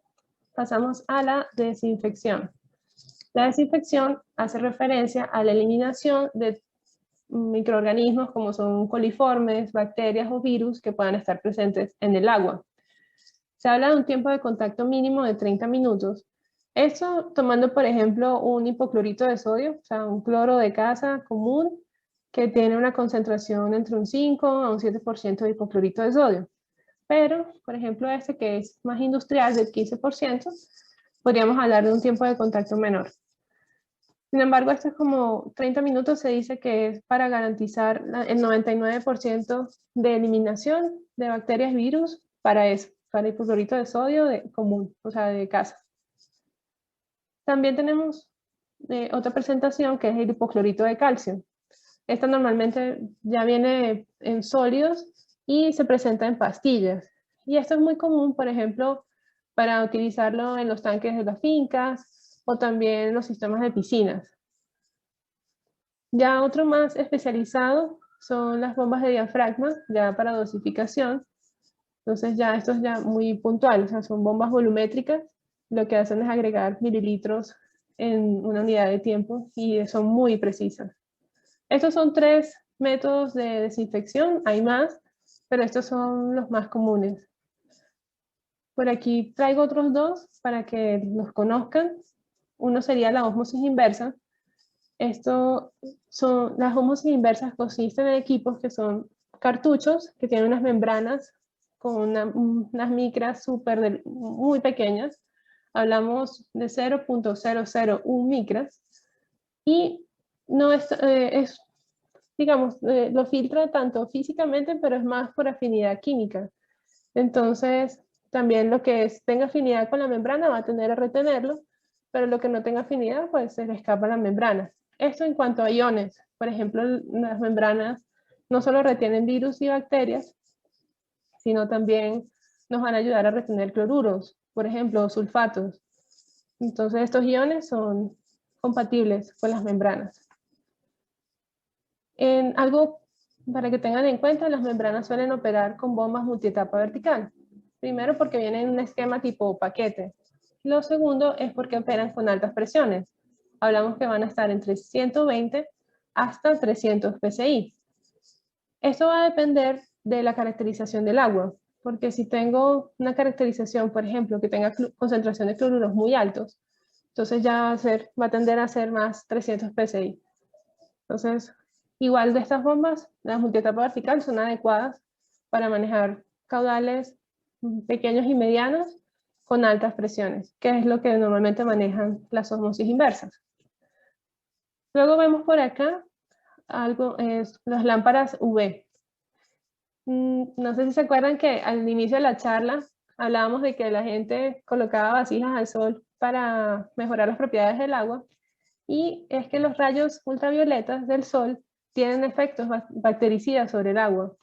pasamos a la desinfección. La desinfección hace referencia a la eliminación de microorganismos como son coliformes, bacterias o virus que puedan estar presentes en el agua. Se habla de un tiempo de contacto mínimo de 30 minutos. Esto tomando, por ejemplo, un hipoclorito de sodio, o sea, un cloro de casa común, que tiene una concentración entre un 5 a un 7% de hipoclorito de sodio. Pero, por ejemplo, este que es más industrial, del 15%, podríamos hablar de un tiempo de contacto menor. Sin embargo, esto es como 30 minutos, se dice que es para garantizar el 99% de eliminación de bacterias y virus para eso, para hipoclorito de sodio común, o sea, de casa. También tenemos otra presentación que es el hipoclorito de calcio. Esta normalmente ya viene en sólidos y se presenta en pastillas. Y esto es muy común, por ejemplo, para utilizarlo en los tanques de las fincas o también en los sistemas de piscinas. Ya otro más especializado son las bombas de diafragma, ya para dosificación. Entonces ya esto es ya muy puntual, o sea, son bombas volumétricas. Lo que hacen es agregar mililitros en una unidad de tiempo y son muy precisas. Estos son 3 métodos de desinfección, hay más, pero estos son los más comunes. Por aquí traigo otros 2 para que los conozcan. Uno sería la ósmosis inversa. Las ósmosis inversas consisten en equipos que son cartuchos que tienen unas membranas con unas micras muy pequeñas. Hablamos de 0.001 micras y no es digamos, lo filtra tanto físicamente, pero es más por afinidad química. Entonces, también lo que tenga afinidad con la membrana va a tender a retenerlo, pero lo que no tenga afinidad, pues se le escapa a la membrana. Esto en cuanto a iones. Por ejemplo, las membranas no solo retienen virus y bacterias, sino también nos van a ayudar a retener cloruros, por ejemplo, sulfatos. Entonces, estos iones son compatibles con las membranas. En algo para que tengan en cuenta, las membranas suelen operar con bombas multietapa vertical. Primero porque vienen en un esquema tipo paquete. Lo segundo es porque operan con altas presiones. Hablamos que van a estar entre 120 hasta 300 psi. Esto va a depender de la caracterización del agua, porque si tengo una caracterización, por ejemplo, que tenga concentración de cloruros muy altos, entonces ya va a tender a ser más 300 psi. Entonces, igual de estas bombas, las multietapa vertical son adecuadas para manejar caudales pequeños y medianos con altas presiones, que es lo que normalmente manejan las ósmosis inversas. Luego vemos por acá las lámparas UV. No sé si se acuerdan que al inicio de la charla hablábamos de que la gente colocaba vasijas al sol para mejorar las propiedades del agua, y es que los rayos ultravioletas del sol tienen efectos bactericidas sobre el agua.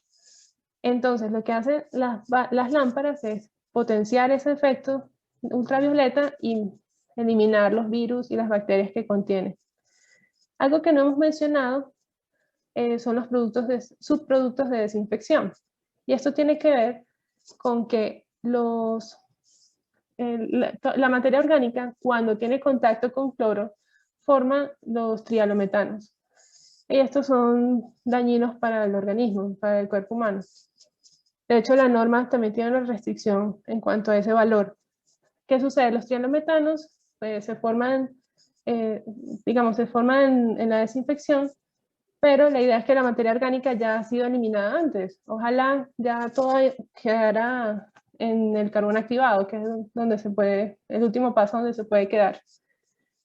Entonces, lo que hacen las lámparas es potenciar ese efecto ultravioleta y eliminar los virus y las bacterias que contiene. Algo que no hemos mencionado son los subproductos de desinfección. Y esto tiene que ver con que la materia orgánica, cuando tiene contacto con cloro, forma los trialometanos. Y estos son dañinos para el organismo, para el cuerpo humano. De hecho, la norma también tiene una restricción en cuanto a ese valor. ¿Qué sucede? Los trialometanos se forman, se forman en la desinfección, pero la idea es que la materia orgánica ya ha sido eliminada antes. Ojalá ya todo quedara en el carbón activado, que es donde el último paso donde se puede quedar.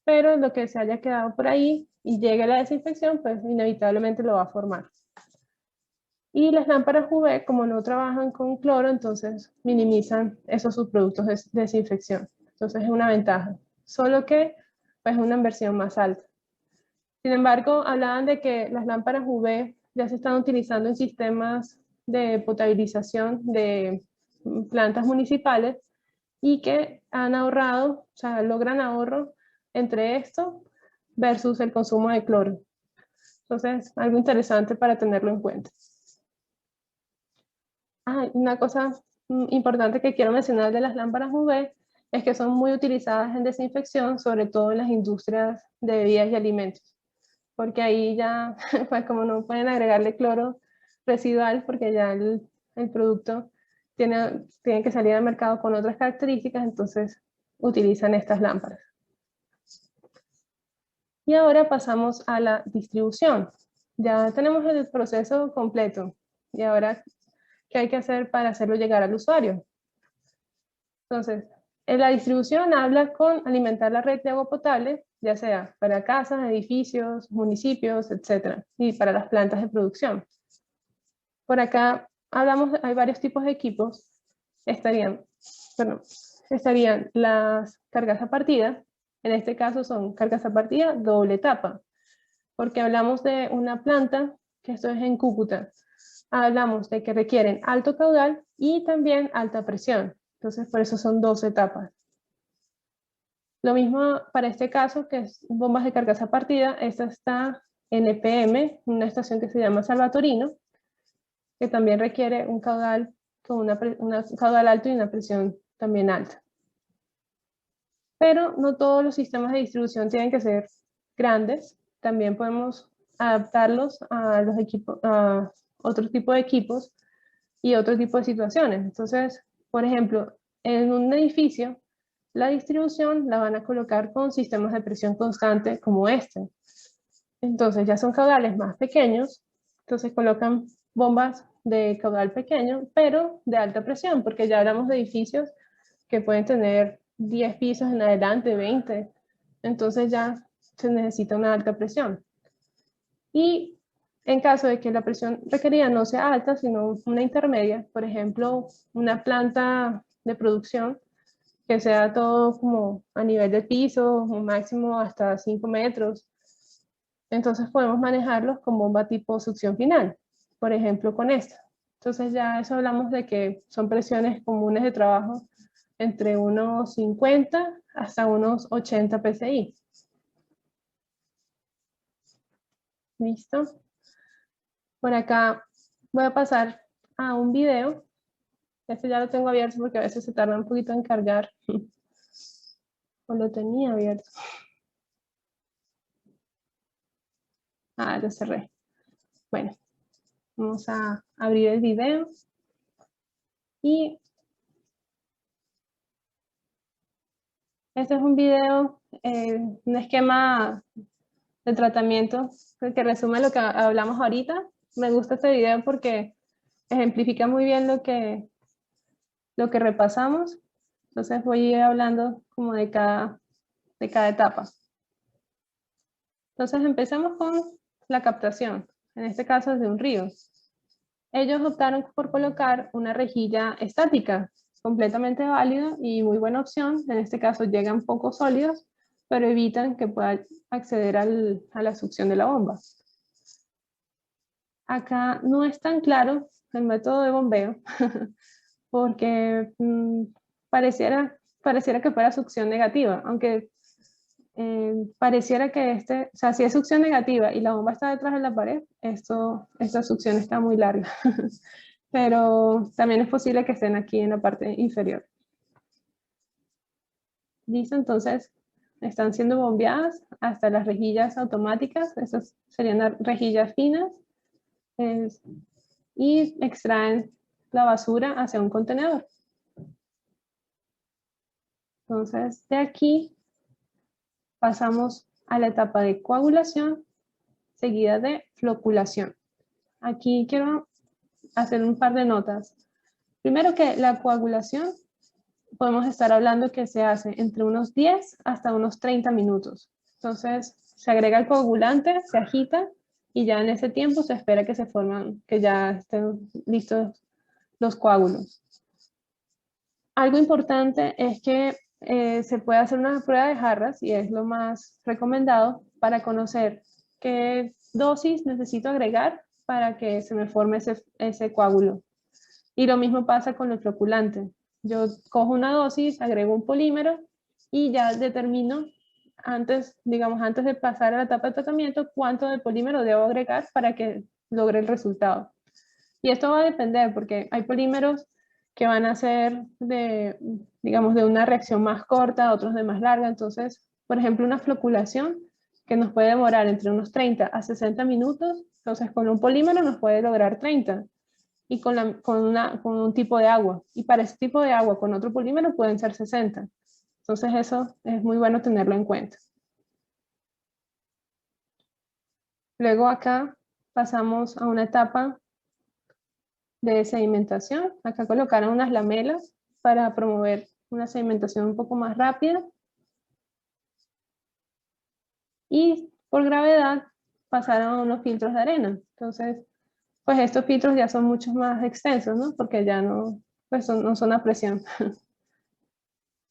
Pero lo que se haya quedado por ahí y llegue a la desinfección, pues inevitablemente lo va a formar. Y las lámparas UV, como no trabajan con cloro, entonces minimizan esos subproductos de desinfección. Entonces es una ventaja, solo que pues, es una inversión más alta. Sin embargo, hablaban de que las lámparas UV ya se están utilizando en sistemas de potabilización de plantas municipales y que han ahorrado, o sea, logran ahorro entre esto versus el consumo de cloro. Entonces, algo interesante para tenerlo en cuenta. Una cosa importante que quiero mencionar de las lámparas UV es que son muy utilizadas en desinfección, sobre todo en las industrias de bebidas y alimentos. Porque ahí ya, pues como no pueden agregarle cloro residual, porque ya el producto tiene que salir al mercado con otras características, entonces utilizan estas lámparas. Y ahora pasamos a la distribución. ya tenemos el proceso completo. Y ahora, ¿qué hay que hacer para hacerlo llegar al usuario? Entonces, en la distribución habla con alimentar la red de agua potable, ya sea para casas, edificios, municipios, etc. Y para las plantas de producción. Por acá hablamos, hay varios tipos de equipos. Estarían las cargas a partida. En este caso son cargas a partida doble etapa, porque hablamos de una planta, que esto es en Cúcuta. Hablamos de que requieren alto caudal y también alta presión. Entonces, por eso son 2 etapas. Lo mismo para este caso, que es bombas de cargas a partida. Esta está en EPM, una estación que se llama Salvatorino, que también requiere un caudal con un caudal alto y una presión también alta. Pero no todos los sistemas de distribución tienen que ser grandes. También podemos adaptarlos a los equipos, a otro tipo de equipos y otro tipo de situaciones. Entonces, por ejemplo, en un edificio, la distribución la van a colocar con sistemas de presión constante como este. Entonces ya son caudales más pequeños, entonces colocan bombas de caudal pequeño, pero de alta presión, porque ya hablamos de edificios que pueden tener 10 pisos en adelante, 20, entonces ya se necesita una alta presión. Y en caso de que la presión requerida no sea alta, sino una intermedia, por ejemplo, una planta de producción, que sea todo como a nivel de piso, un máximo hasta 5 metros, entonces podemos manejarlos con bomba tipo succión final, por ejemplo con esta. Entonces ya eso hablamos de que son presiones comunes de trabajo entre unos 50 hasta unos 80 psi. ¿Listo? Por acá voy a pasar a un video. Este ya lo tengo abierto porque a veces se tarda un poquito en cargar. O lo tenía abierto. Ah, lo cerré. Bueno, vamos a abrir el video. Y este es un video, un esquema de tratamiento que resume lo que hablamos ahorita. Me gusta este video porque ejemplifica muy bien lo que repasamos. Entonces voy a ir hablando como de cada etapa. Entonces empezamos con la captación, en este caso es de un río. Ellos optaron por colocar una rejilla estática, completamente válido y muy buena opción. En este caso llegan poco sólidos, pero evitan que pueda acceder a la succión de la bomba. Acá no es tan claro el método de bombeo, porque pareciera que fuera succión negativa, aunque pareciera que o sea, si es succión negativa y la bomba está detrás de la pared, esta succión está muy larga. Pero también es posible que estén aquí en la parte inferior. Listo, entonces están siendo bombeadas hasta las rejillas automáticas, esas serían las rejillas finas, y extraen la basura hacia un contenedor. Entonces de aquí pasamos a la etapa de coagulación, seguida de floculación. Aquí quiero hacer un par de notas. Primero que la coagulación podemos estar hablando que se hace entre unos 10 hasta unos 30 minutos. Entonces se agrega el coagulante, se agita y ya en ese tiempo se espera que se forman, que ya estén listos los coágulos. Algo importante es que se puede hacer una prueba de jarras y es lo más recomendado para conocer qué dosis necesito agregar para que se me forme ese coágulo. Y lo mismo pasa con el floculante. Yo cojo una dosis, agrego un polímero y ya determino antes de pasar a la etapa de tratamiento cuánto de polímero debo agregar para que logre el resultado. Y esto va a depender porque hay polímeros que van a ser de una reacción más corta, otros de más larga. Entonces, por ejemplo, una floculación que nos puede demorar entre unos 30 a 60 minutos, entonces con un polímero nos puede lograr 30 y con un tipo de agua. Y para ese tipo de agua con otro polímero pueden ser 60. Entonces eso es muy bueno tenerlo en cuenta. Luego acá pasamos a una etapa de sedimentación. Acá colocaron unas lamelas para promover una sedimentación un poco más rápida. Y por gravedad pasaron a unos filtros de arena. Entonces, pues estos filtros ya son mucho más extensos, ¿no? Porque ya no, pues no son a presión.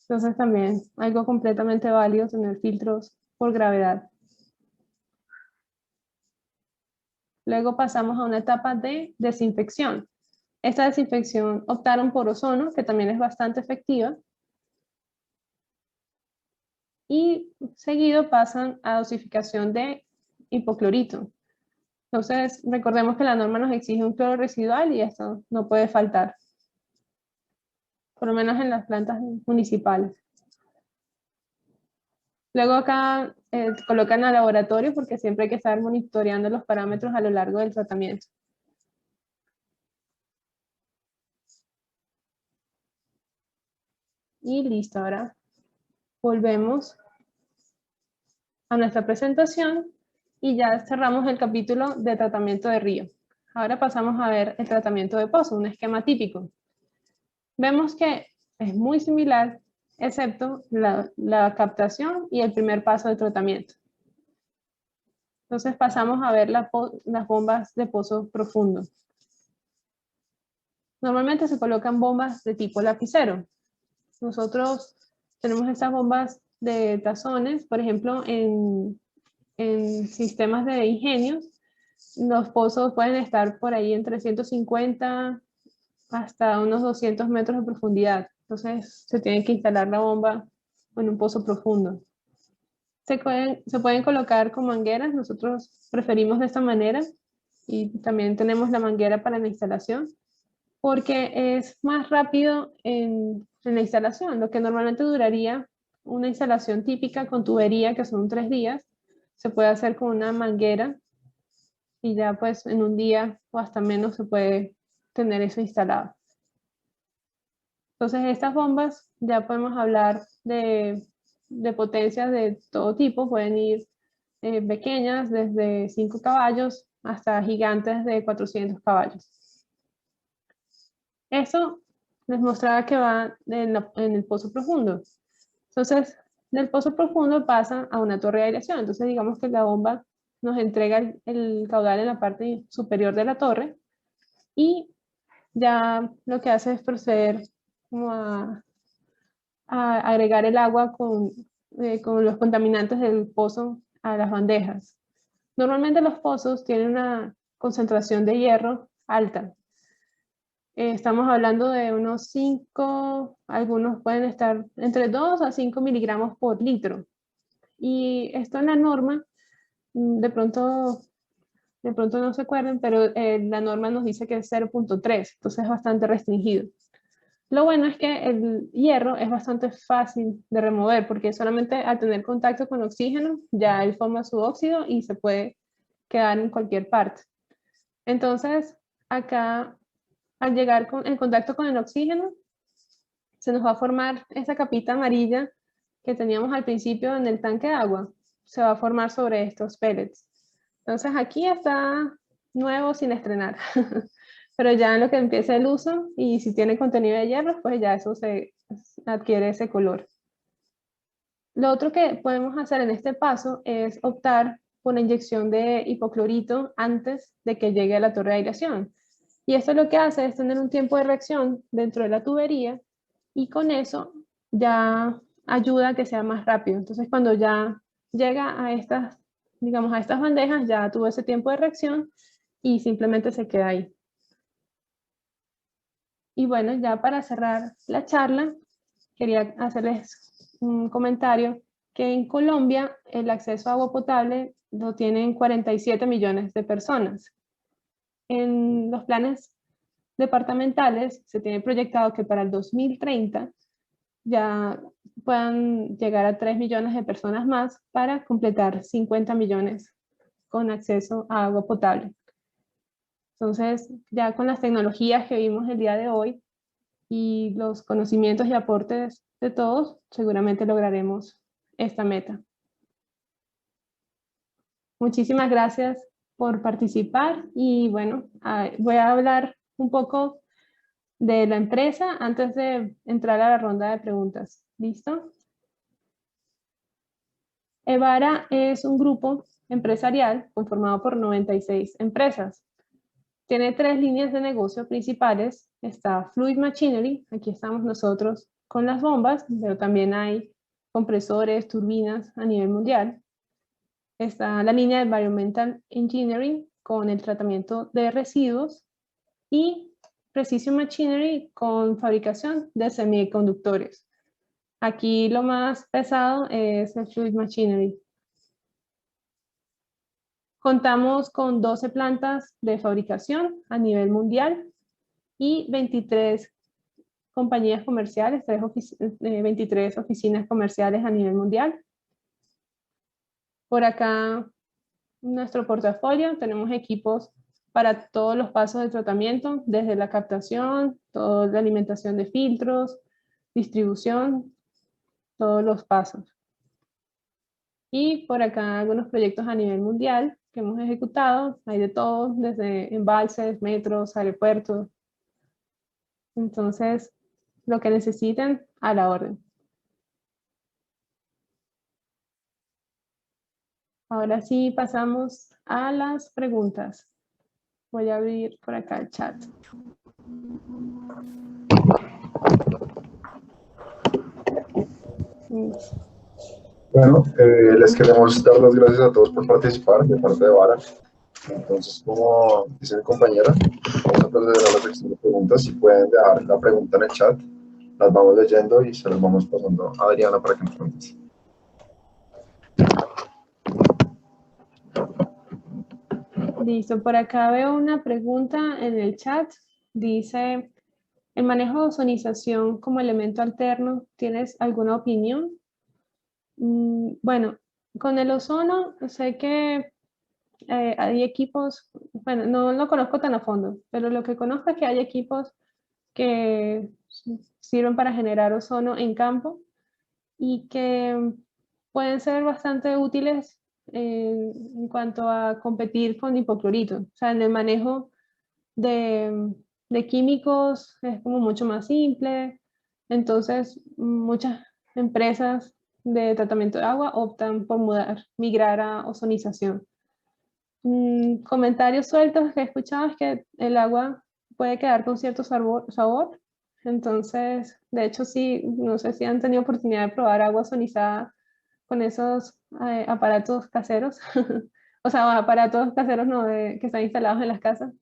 Entonces también algo completamente válido tener filtros por gravedad. Luego pasamos a una etapa de desinfección. Esta desinfección optaron por ozono, que también es bastante efectiva. Y seguido pasan a dosificación de hipoclorito. Entonces, recordemos que la norma nos exige un cloro residual y esto no puede faltar, por lo menos en las plantas municipales. Luego acá colocan al laboratorio porque siempre hay que estar monitoreando los parámetros a lo largo del tratamiento. Y listo, ahora volvemos a nuestra presentación y ya cerramos el capítulo de tratamiento de río. Ahora pasamos a ver el tratamiento de pozo, un esquema típico. Vemos que es muy similar, excepto la captación y el primer paso de tratamiento. Entonces pasamos a ver las bombas de pozo profundo. Normalmente se colocan bombas de tipo lapicero. Nosotros tenemos estas bombas de tazones, por ejemplo, en sistemas de ingenios, los pozos pueden estar por ahí entre 150 hasta unos 200 metros de profundidad. Entonces se tiene que instalar la bomba en un pozo profundo. Se pueden colocar con mangueras, nosotros preferimos de esta manera y también tenemos la manguera para la instalación porque es más rápido en la instalación. Lo que normalmente duraría una instalación típica con tubería, que son 3 días, se puede hacer con una manguera y ya pues en un día o hasta menos se puede tener eso instalado. Entonces estas bombas ya podemos hablar de potencias de todo tipo, pueden ir pequeñas desde 5 caballos hasta gigantes de 400 caballos. Eso les mostraba que va en el pozo profundo. Entonces, del pozo profundo pasa a una torre de aireación. Entonces, digamos que la bomba nos entrega el caudal en la parte superior de la torre y ya lo que hace es proceder como a agregar el agua con los contaminantes del pozo a las bandejas. Normalmente los pozos tienen una concentración de hierro alta. Estamos hablando de unos 5, algunos pueden estar entre 2 a 5 miligramos por litro. Y esto en la norma, de pronto no se acuerdan, pero la norma nos dice que es 0.3, entonces es bastante restringido. Lo bueno es que el hierro es bastante fácil de remover porque solamente al tener contacto con oxígeno ya él forma su óxido y se puede quedar en cualquier parte. Entonces, acá al llegar en contacto con el oxígeno, se nos va a formar esa capita amarilla que teníamos al principio en el tanque de agua. Se va a formar sobre estos pellets. Entonces aquí está nuevo sin estrenar. Pero ya en lo que empieza el uso y si tiene contenido de hierro, pues ya eso se adquiere ese color. Lo otro que podemos hacer en este paso es optar por la inyección de hipoclorito antes de que llegue a la torre de aireación. Y esto lo que hace es tener un tiempo de reacción dentro de la tubería y con eso ya ayuda a que sea más rápido. Entonces cuando ya llega a estas, digamos, a estas bandejas, ya tuvo ese tiempo de reacción y simplemente se queda ahí. Y bueno, ya para cerrar la charla, quería hacerles un comentario que en Colombia el acceso a agua potable lo tienen 47 millones de personas. En los planes departamentales se tiene proyectado que para el 2030 ya puedan llegar a 3 millones de personas más para completar 50 millones con acceso a agua potable. Entonces, ya con las tecnologías que vimos el día de hoy y los conocimientos y aportes de todos, seguramente lograremos esta meta. Muchísimas gracias por participar y bueno, voy a hablar un poco de la empresa antes de entrar a la ronda de preguntas. ¿Listo? Evara es un grupo empresarial conformado por 96 empresas. Tiene 3 líneas de negocio principales. Está Fluid Machinery, aquí estamos nosotros con las bombas, pero también hay compresores, turbinas a nivel mundial. Está la línea de Environmental Engineering con el tratamiento de residuos y Precision Machinery con fabricación de semiconductores. Aquí lo más pesado es el Fluid Machinery. Contamos con 12 plantas de fabricación a nivel mundial y 23 compañías comerciales, 23 oficinas comerciales a nivel mundial. Por acá, en nuestro portafolio, tenemos equipos para todos los pasos de tratamiento, desde la captación, toda la alimentación de filtros, distribución, todos los pasos. Y por acá algunos proyectos a nivel mundial que hemos ejecutado, hay de todo, desde embalses, metros, aeropuertos. Entonces, lo que necesiten, a la orden. Ahora sí pasamos a las preguntas. Voy a abrir por acá el chat. Bueno, les queremos dar las gracias a todos por participar de parte de Vara. Entonces, como dice mi compañera, vamos a proceder a la sección de preguntas. Si pueden dejar la pregunta en el chat, las vamos leyendo y se las vamos pasando a Adriana para que nos conteste. Listo, por acá veo una pregunta en el chat. Dice, ¿el manejo de ozonización como elemento alterno, tienes alguna opinión? Bueno, con el ozono sé que hay equipos, bueno, no lo conozco tan a fondo, pero lo que conozco es que hay equipos que sirven para generar ozono en campo y que pueden ser bastante útiles en cuanto a competir con hipoclorito. O sea, en el manejo de químicos es como mucho más simple. Entonces, muchas empresas de tratamiento de agua optan por migrar a ozonización. Comentarios sueltos que he escuchado es que el agua puede quedar con cierto sabor. Entonces, de hecho, sí, no sé si han tenido oportunidad de probar agua ozonizada con esos aparatos caseros. O sea, aparatos caseros no, que están instalados en las casas.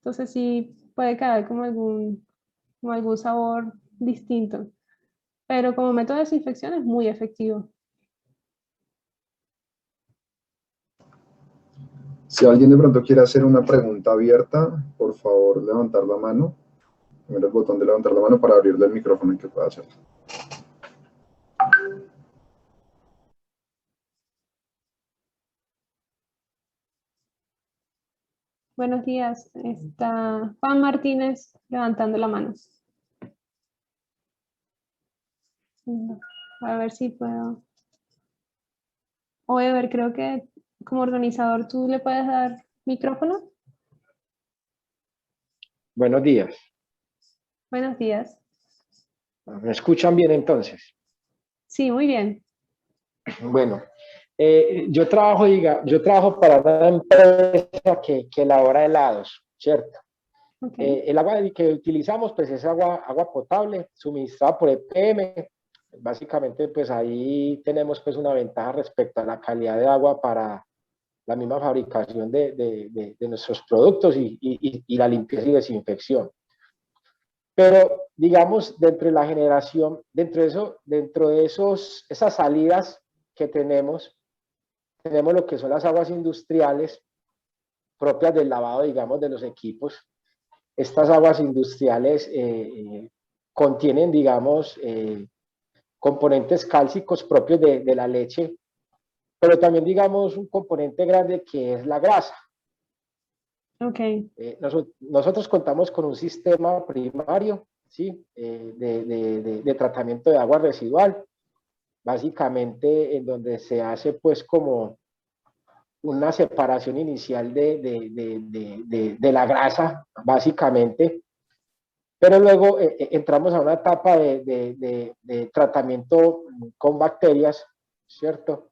Entonces sí puede quedar como algún sabor distinto. Pero como método de desinfección es muy efectivo. Si alguien de pronto quiere hacer una pregunta abierta, por favor levantar la mano. Primero el botón de levantar la mano para abrirle el micrófono y que pueda hacerlo. Buenos días. Está Juan Martínez levantando la mano. A ver si puedo. Oye, creo que como organizador tú le puedes dar micrófono. Buenos días. Buenos días. ¿Me escuchan bien entonces? Sí, muy bien. Bueno, yo trabajo para una empresa que elabora helados, ¿cierto? Okay. El agua que utilizamos pues es agua potable, suministrada por EPM. Básicamente pues ahí tenemos pues una ventaja respecto a la calidad de agua para la misma fabricación de nuestros productos y la limpieza y desinfección. Pero, digamos, dentro de la generación, dentro de esas salidas que tenemos lo que son las aguas industriales propias del lavado, digamos, de los equipos. Estas aguas industriales contienen, digamos, componentes cálcicos propios de la leche, pero también, digamos, un componente grande que es la grasa. Okay. Nosotros contamos con un sistema primario, ¿sí? De tratamiento de agua residual, básicamente en donde se hace pues como una separación inicial de la grasa, básicamente, pero luego entramos a una etapa de tratamiento con bacterias, ¿cierto?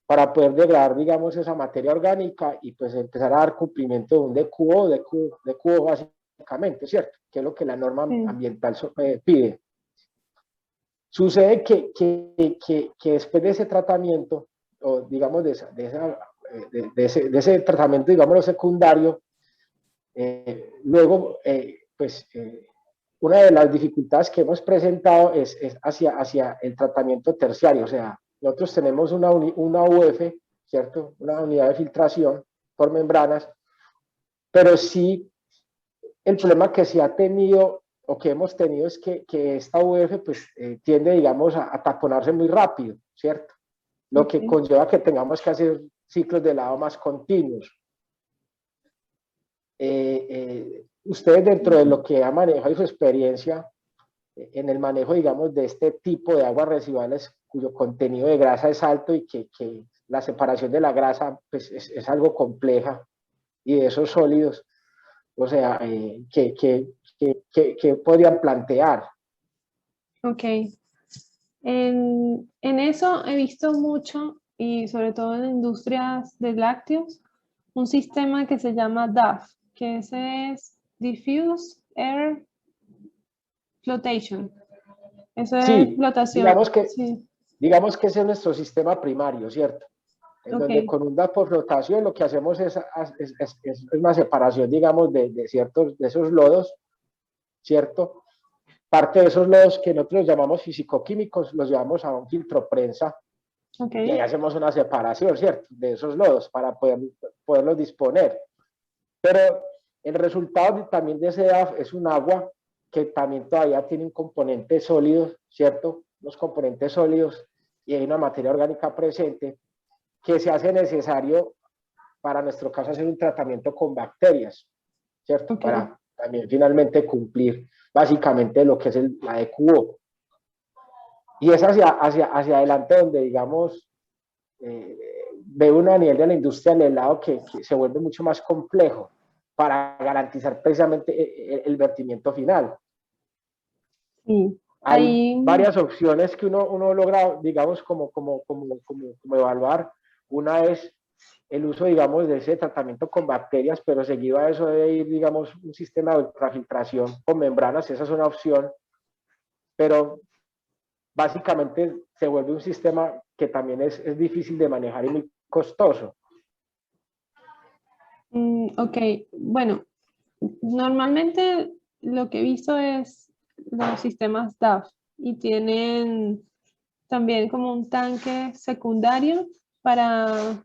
Para poder degradar, digamos, esa materia orgánica y pues empezar a dar cumplimiento de un DQO básicamente, ¿cierto? Que es lo que la norma ambiental pide. Sucede que después de ese tratamiento, o digamos de ese tratamiento, digamos, secundario, luego, una de las dificultades que hemos presentado es hacia el tratamiento terciario, o sea, nosotros tenemos una UF, ¿cierto? Una unidad de filtración por membranas, pero sí el problema que se ha tenido o que hemos tenido es que esta UF pues, tiende, digamos, a taponarse muy rápido, ¿cierto? Lo que conlleva que tengamos que hacer ciclos de lavado más continuos. Ustedes, dentro de lo que ha manejado y su experiencia en el manejo, digamos, de este tipo de aguas residuales cuyo contenido de grasa es alto y que la separación de la grasa pues, es algo compleja, y de esos sólidos, o sea, ¿qué podrían plantear? Ok. En eso he visto mucho, y sobre todo en industrias de lácteos, un sistema que se llama DAF, que ese es Diffuse Air Flotation. Eso es flotación. Digamos que ese es nuestro sistema primario, ¿cierto? En donde con un DAF por flotación lo que hacemos es una separación, digamos, de esos lodos, ¿cierto? Parte de esos lodos que nosotros llamamos fisicoquímicos los llevamos a un filtro prensa, y ahí hacemos una separación, ¿cierto? De esos lodos para poderlos disponer. Pero el resultado también de ese DAF es un agua que también todavía tiene un componente sólido, ¿cierto? Los componentes sólidos, y hay una materia orgánica presente que se hace necesario para nuestro caso hacer un tratamiento con bacterias, ¿cierto? Para también finalmente cumplir básicamente lo que es la DQO. Y es hacia adelante donde, digamos, ve uno a nivel de la industria del helado que se vuelve mucho más complejo para garantizar precisamente el vertimiento final. Sí. Hay varias opciones que uno logra, digamos, como evaluar. Una es el uso, digamos, de ese tratamiento con bacterias, pero seguido a eso debe ir, digamos, un sistema de ultrafiltración con membranas. Esa es una opción, pero básicamente se vuelve un sistema que también es difícil de manejar y muy costoso. Ok, bueno, normalmente lo que he visto es los sistemas DAF, y tienen también como un tanque secundario para,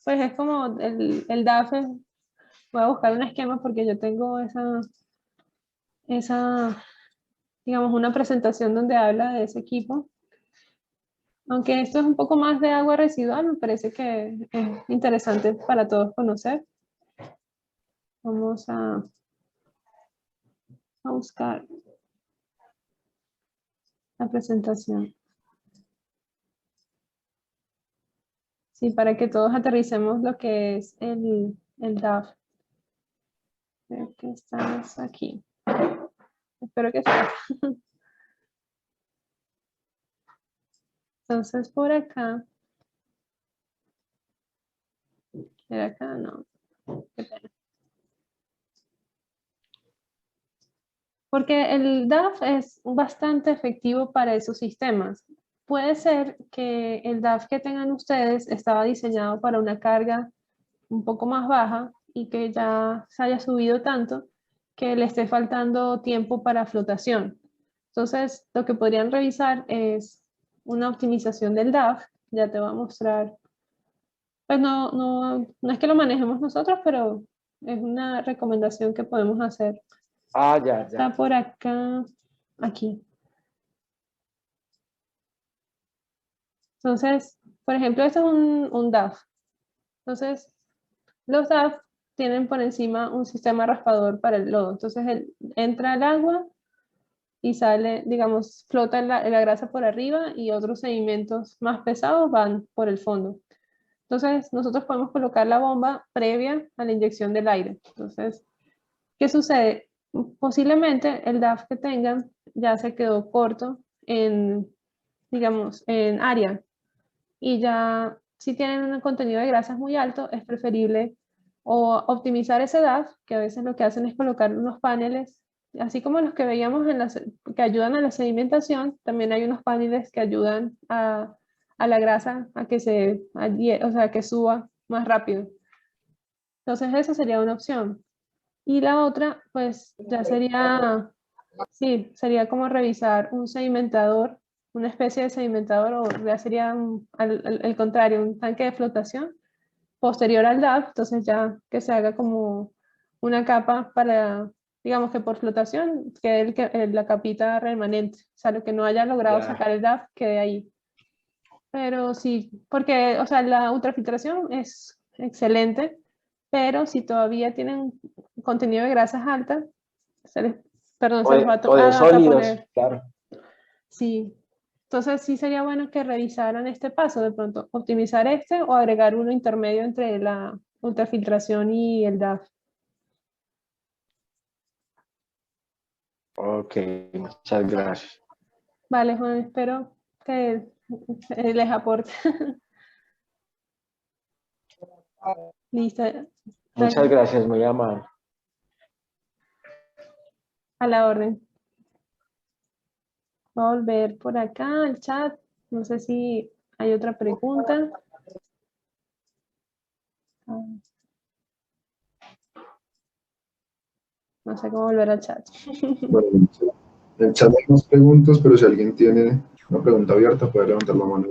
pues es como el DAF, voy a buscar un esquema porque yo tengo esa, digamos, una presentación donde habla de ese equipo. Aunque esto es un poco más de agua residual, me parece que es interesante para todos conocer. Vamos a buscar la presentación. Sí, para que todos aterricemos lo que es el DAF. Creo que estamos aquí. Espero que sea. Entonces, por acá. Por acá no. Qué pena. Porque el DAF es bastante efectivo para esos sistemas. Puede ser que el DAF que tengan ustedes estaba diseñado para una carga un poco más baja y que ya se haya subido tanto que le esté faltando tiempo para flotación. Entonces, lo que podrían revisar es una optimización del DAF. Ya te voy a mostrar. Pues no es que lo manejemos nosotros, pero es una recomendación que podemos hacer. Ya. Está por acá, aquí. Entonces, por ejemplo, este es un DAF. Entonces, los DAF tienen por encima un sistema raspador para el lodo. Entonces, entra el agua y sale, digamos, flota la grasa por arriba y otros sedimentos más pesados van por el fondo. Entonces, nosotros podemos colocar la bomba previa a la inyección del aire. Entonces, ¿qué sucede? Posiblemente el DAF que tengan ya se quedó corto en, digamos, en área. Y ya si tienen un contenido de grasas muy alto, es preferible o optimizar ese DAF, que a veces lo que hacen es colocar unos paneles, así como los que veíamos que ayudan a la sedimentación, también hay unos paneles que ayudan a la grasa a que o sea, que suba más rápido. Entonces esa sería una opción. Y la otra, pues ya sería, sí, sería como revisar un sedimentador, una especie de sedimentador, o ya sería el contrario, un tanque de flotación posterior al DAF, entonces ya que se haga como una capa para, digamos que por flotación, quede la capita remanente, o sea, lo que no haya logrado Ya. sacar el DAF quede ahí. Pero sí, porque, o sea, la ultrafiltración es excelente, pero si todavía tienen contenido de grasas altas, perdón, se les va a O de sólidos, poner. claro. Sí. Entonces sí sería bueno que revisaran este paso, de pronto optimizar este o agregar uno intermedio entre la ultrafiltración y el DAF. Ok, muchas gracias. Vale, Juan, espero que les aporte. Listo. Muchas gracias, muy amable. A la orden. Voy a volver por acá al chat. No sé si hay otra pregunta. No sé cómo volver al chat. Bueno, en el chat hay más preguntas, pero si alguien tiene una pregunta abierta, puede levantar la mano.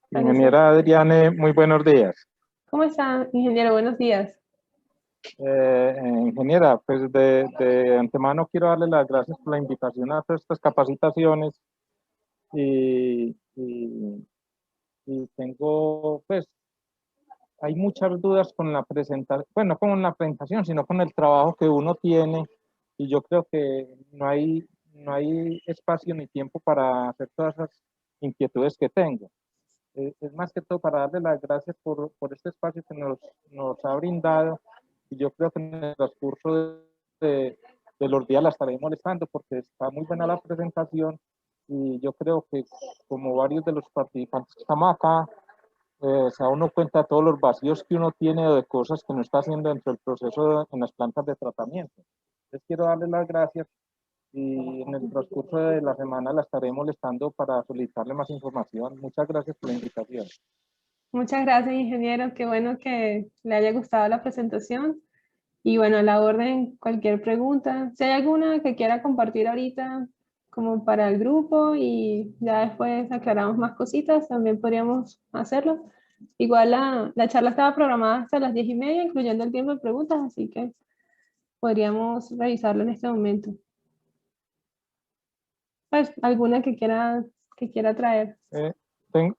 Ingeniera Adriane, muy buenos días. ¿Cómo está, ingeniero? Buenos días. Ingeniera, pues de antemano quiero darle las gracias por la invitación a todas estas capacitaciones y tengo, pues, hay muchas dudas con la presentación, bueno, no con la presentación, sino con el trabajo que uno tiene y yo creo que no hay espacio ni tiempo para hacer todas esas inquietudes que tengo. Es más que todo para darle las gracias por este espacio que nos ha brindado y yo creo que en el transcurso de los días la estaré molestando porque está muy buena la presentación y yo creo que como varios de los participantes que estamos acá, se da uno cuenta de todos los vacíos que uno tiene o de cosas que no está haciendo dentro del proceso en las plantas de tratamiento. Entonces quiero darle las gracias y en el transcurso de la semana la estaré molestando para solicitarle más información. Muchas gracias por la invitación. Muchas gracias, ingeniero. Qué bueno que le haya gustado la presentación. Y bueno, a la orden, cualquier pregunta. Si hay alguna que quiera compartir ahorita como para el grupo y ya después aclaramos más cositas, también podríamos hacerlo. Igual la charla estaba programada hasta las 10:30, incluyendo el tiempo de preguntas, así que podríamos revisarlo en este momento. Pues, alguna que quiera traer.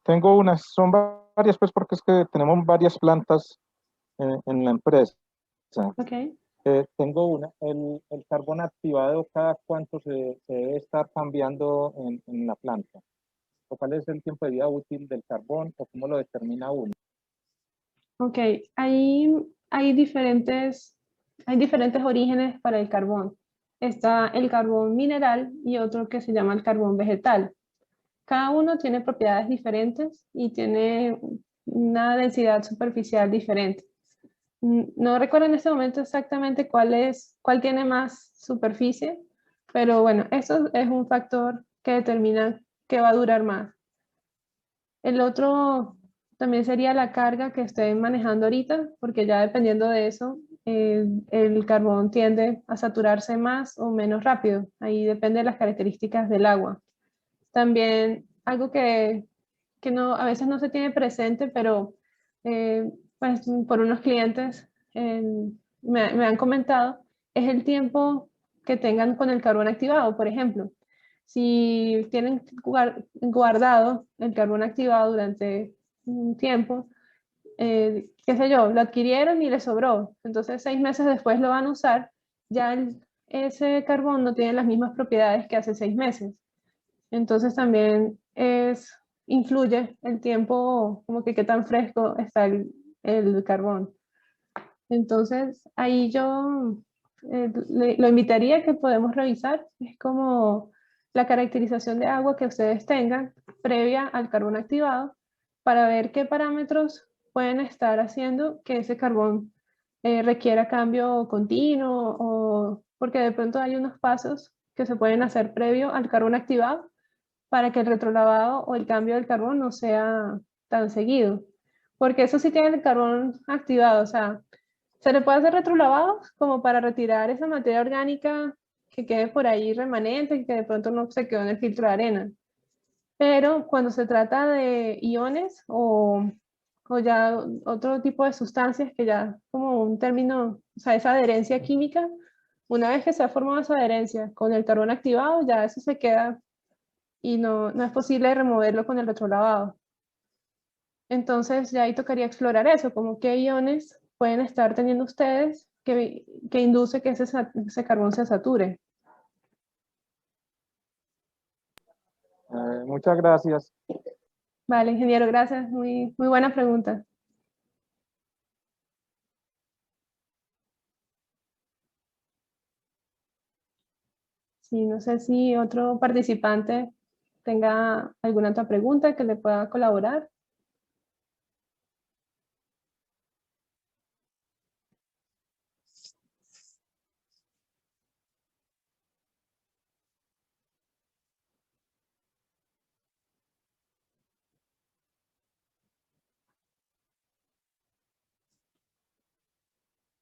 Tengo unas, son varias, pues porque es que tenemos varias plantas en la empresa. Ok. Tengo una, el carbón activado, ¿cada cuánto se debe estar cambiando en la planta? ¿O cuál es el tiempo de vida útil del carbón o cómo lo determina uno? Ok, hay diferentes orígenes para el carbón. Está el carbón mineral y otro que se llama el carbón vegetal. Cada uno tiene propiedades diferentes y tiene una densidad superficial diferente. No recuerdo en este momento exactamente cuál tiene más superficie, pero bueno, eso es un factor que determina que va a durar más. El otro también sería la carga que estén manejando ahorita, porque ya dependiendo de eso, el carbón tiende a saturarse más o menos rápido. Ahí depende de las características del agua. También algo que no, a veces no se tiene presente, pero pues, por unos clientes me han comentado, es el tiempo que tengan con el carbón activado, por ejemplo. si tienen guardado el carbón activado durante un tiempo, qué sé yo, lo adquirieron y les sobró, entonces 6 meses después lo van a usar, ya ese carbón no tiene las mismas propiedades que hace 6 meses. Entonces también influye el tiempo, como que qué tan fresco está el carbón. Entonces ahí yo lo invitaría a que podemos revisar, es como la caracterización de agua que ustedes tengan previa al carbón activado para ver qué parámetros pueden estar haciendo que ese carbón requiera cambio continuo, o porque de pronto hay unos pasos que se pueden hacer previo al carbón activado para que el retrolavado o el cambio del carbón no sea tan seguido. Porque eso sí tiene el carbón activado, o sea, se le puede hacer retrolavado como para retirar esa materia orgánica que quede por ahí remanente, que de pronto no se quedó en el filtro de arena. Pero cuando se trata de iones o ya otro tipo de sustancias que ya como un término, o sea, esa adherencia química, una vez que se ha formado esa adherencia con el carbón activado, ya eso se queda y no es posible removerlo con el retrolavado. Entonces ya ahí tocaría explorar eso, como qué iones pueden estar teniendo ustedes que induce que ese carbón se sature. Muchas gracias. Vale, ingeniero, gracias. Muy buena pregunta. Sí, no sé si otro participante tenga alguna otra pregunta que le pueda colaborar.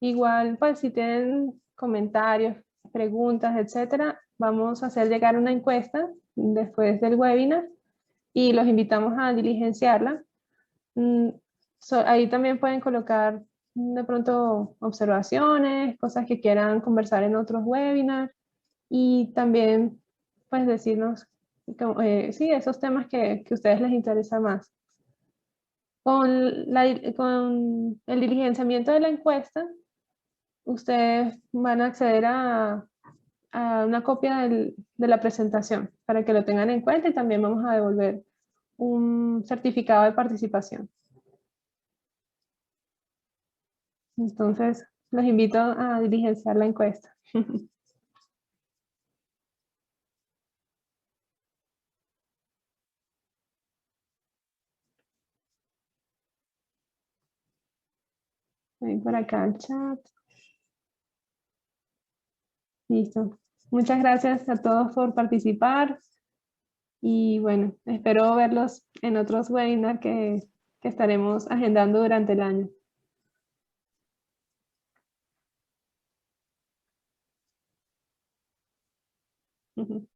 Igual, pues si tienen comentarios, preguntas, etcétera, vamos a hacer llegar una encuesta después del webinar y los invitamos a diligenciarla. Ahí también pueden colocar de pronto observaciones, cosas que quieran conversar en otros webinars y también pues decirnos sí, esos temas que a ustedes les interesa más. Con el diligenciamiento de la encuesta, ustedes van a acceder a una copia de la presentación para que lo tengan en cuenta y también vamos a devolver un certificado de participación. Entonces, los invito a diligenciar la encuesta. Ven por acá el chat. Listo. Muchas gracias a todos por participar. Y bueno, espero verlos en otros webinars que estaremos agendando durante el año.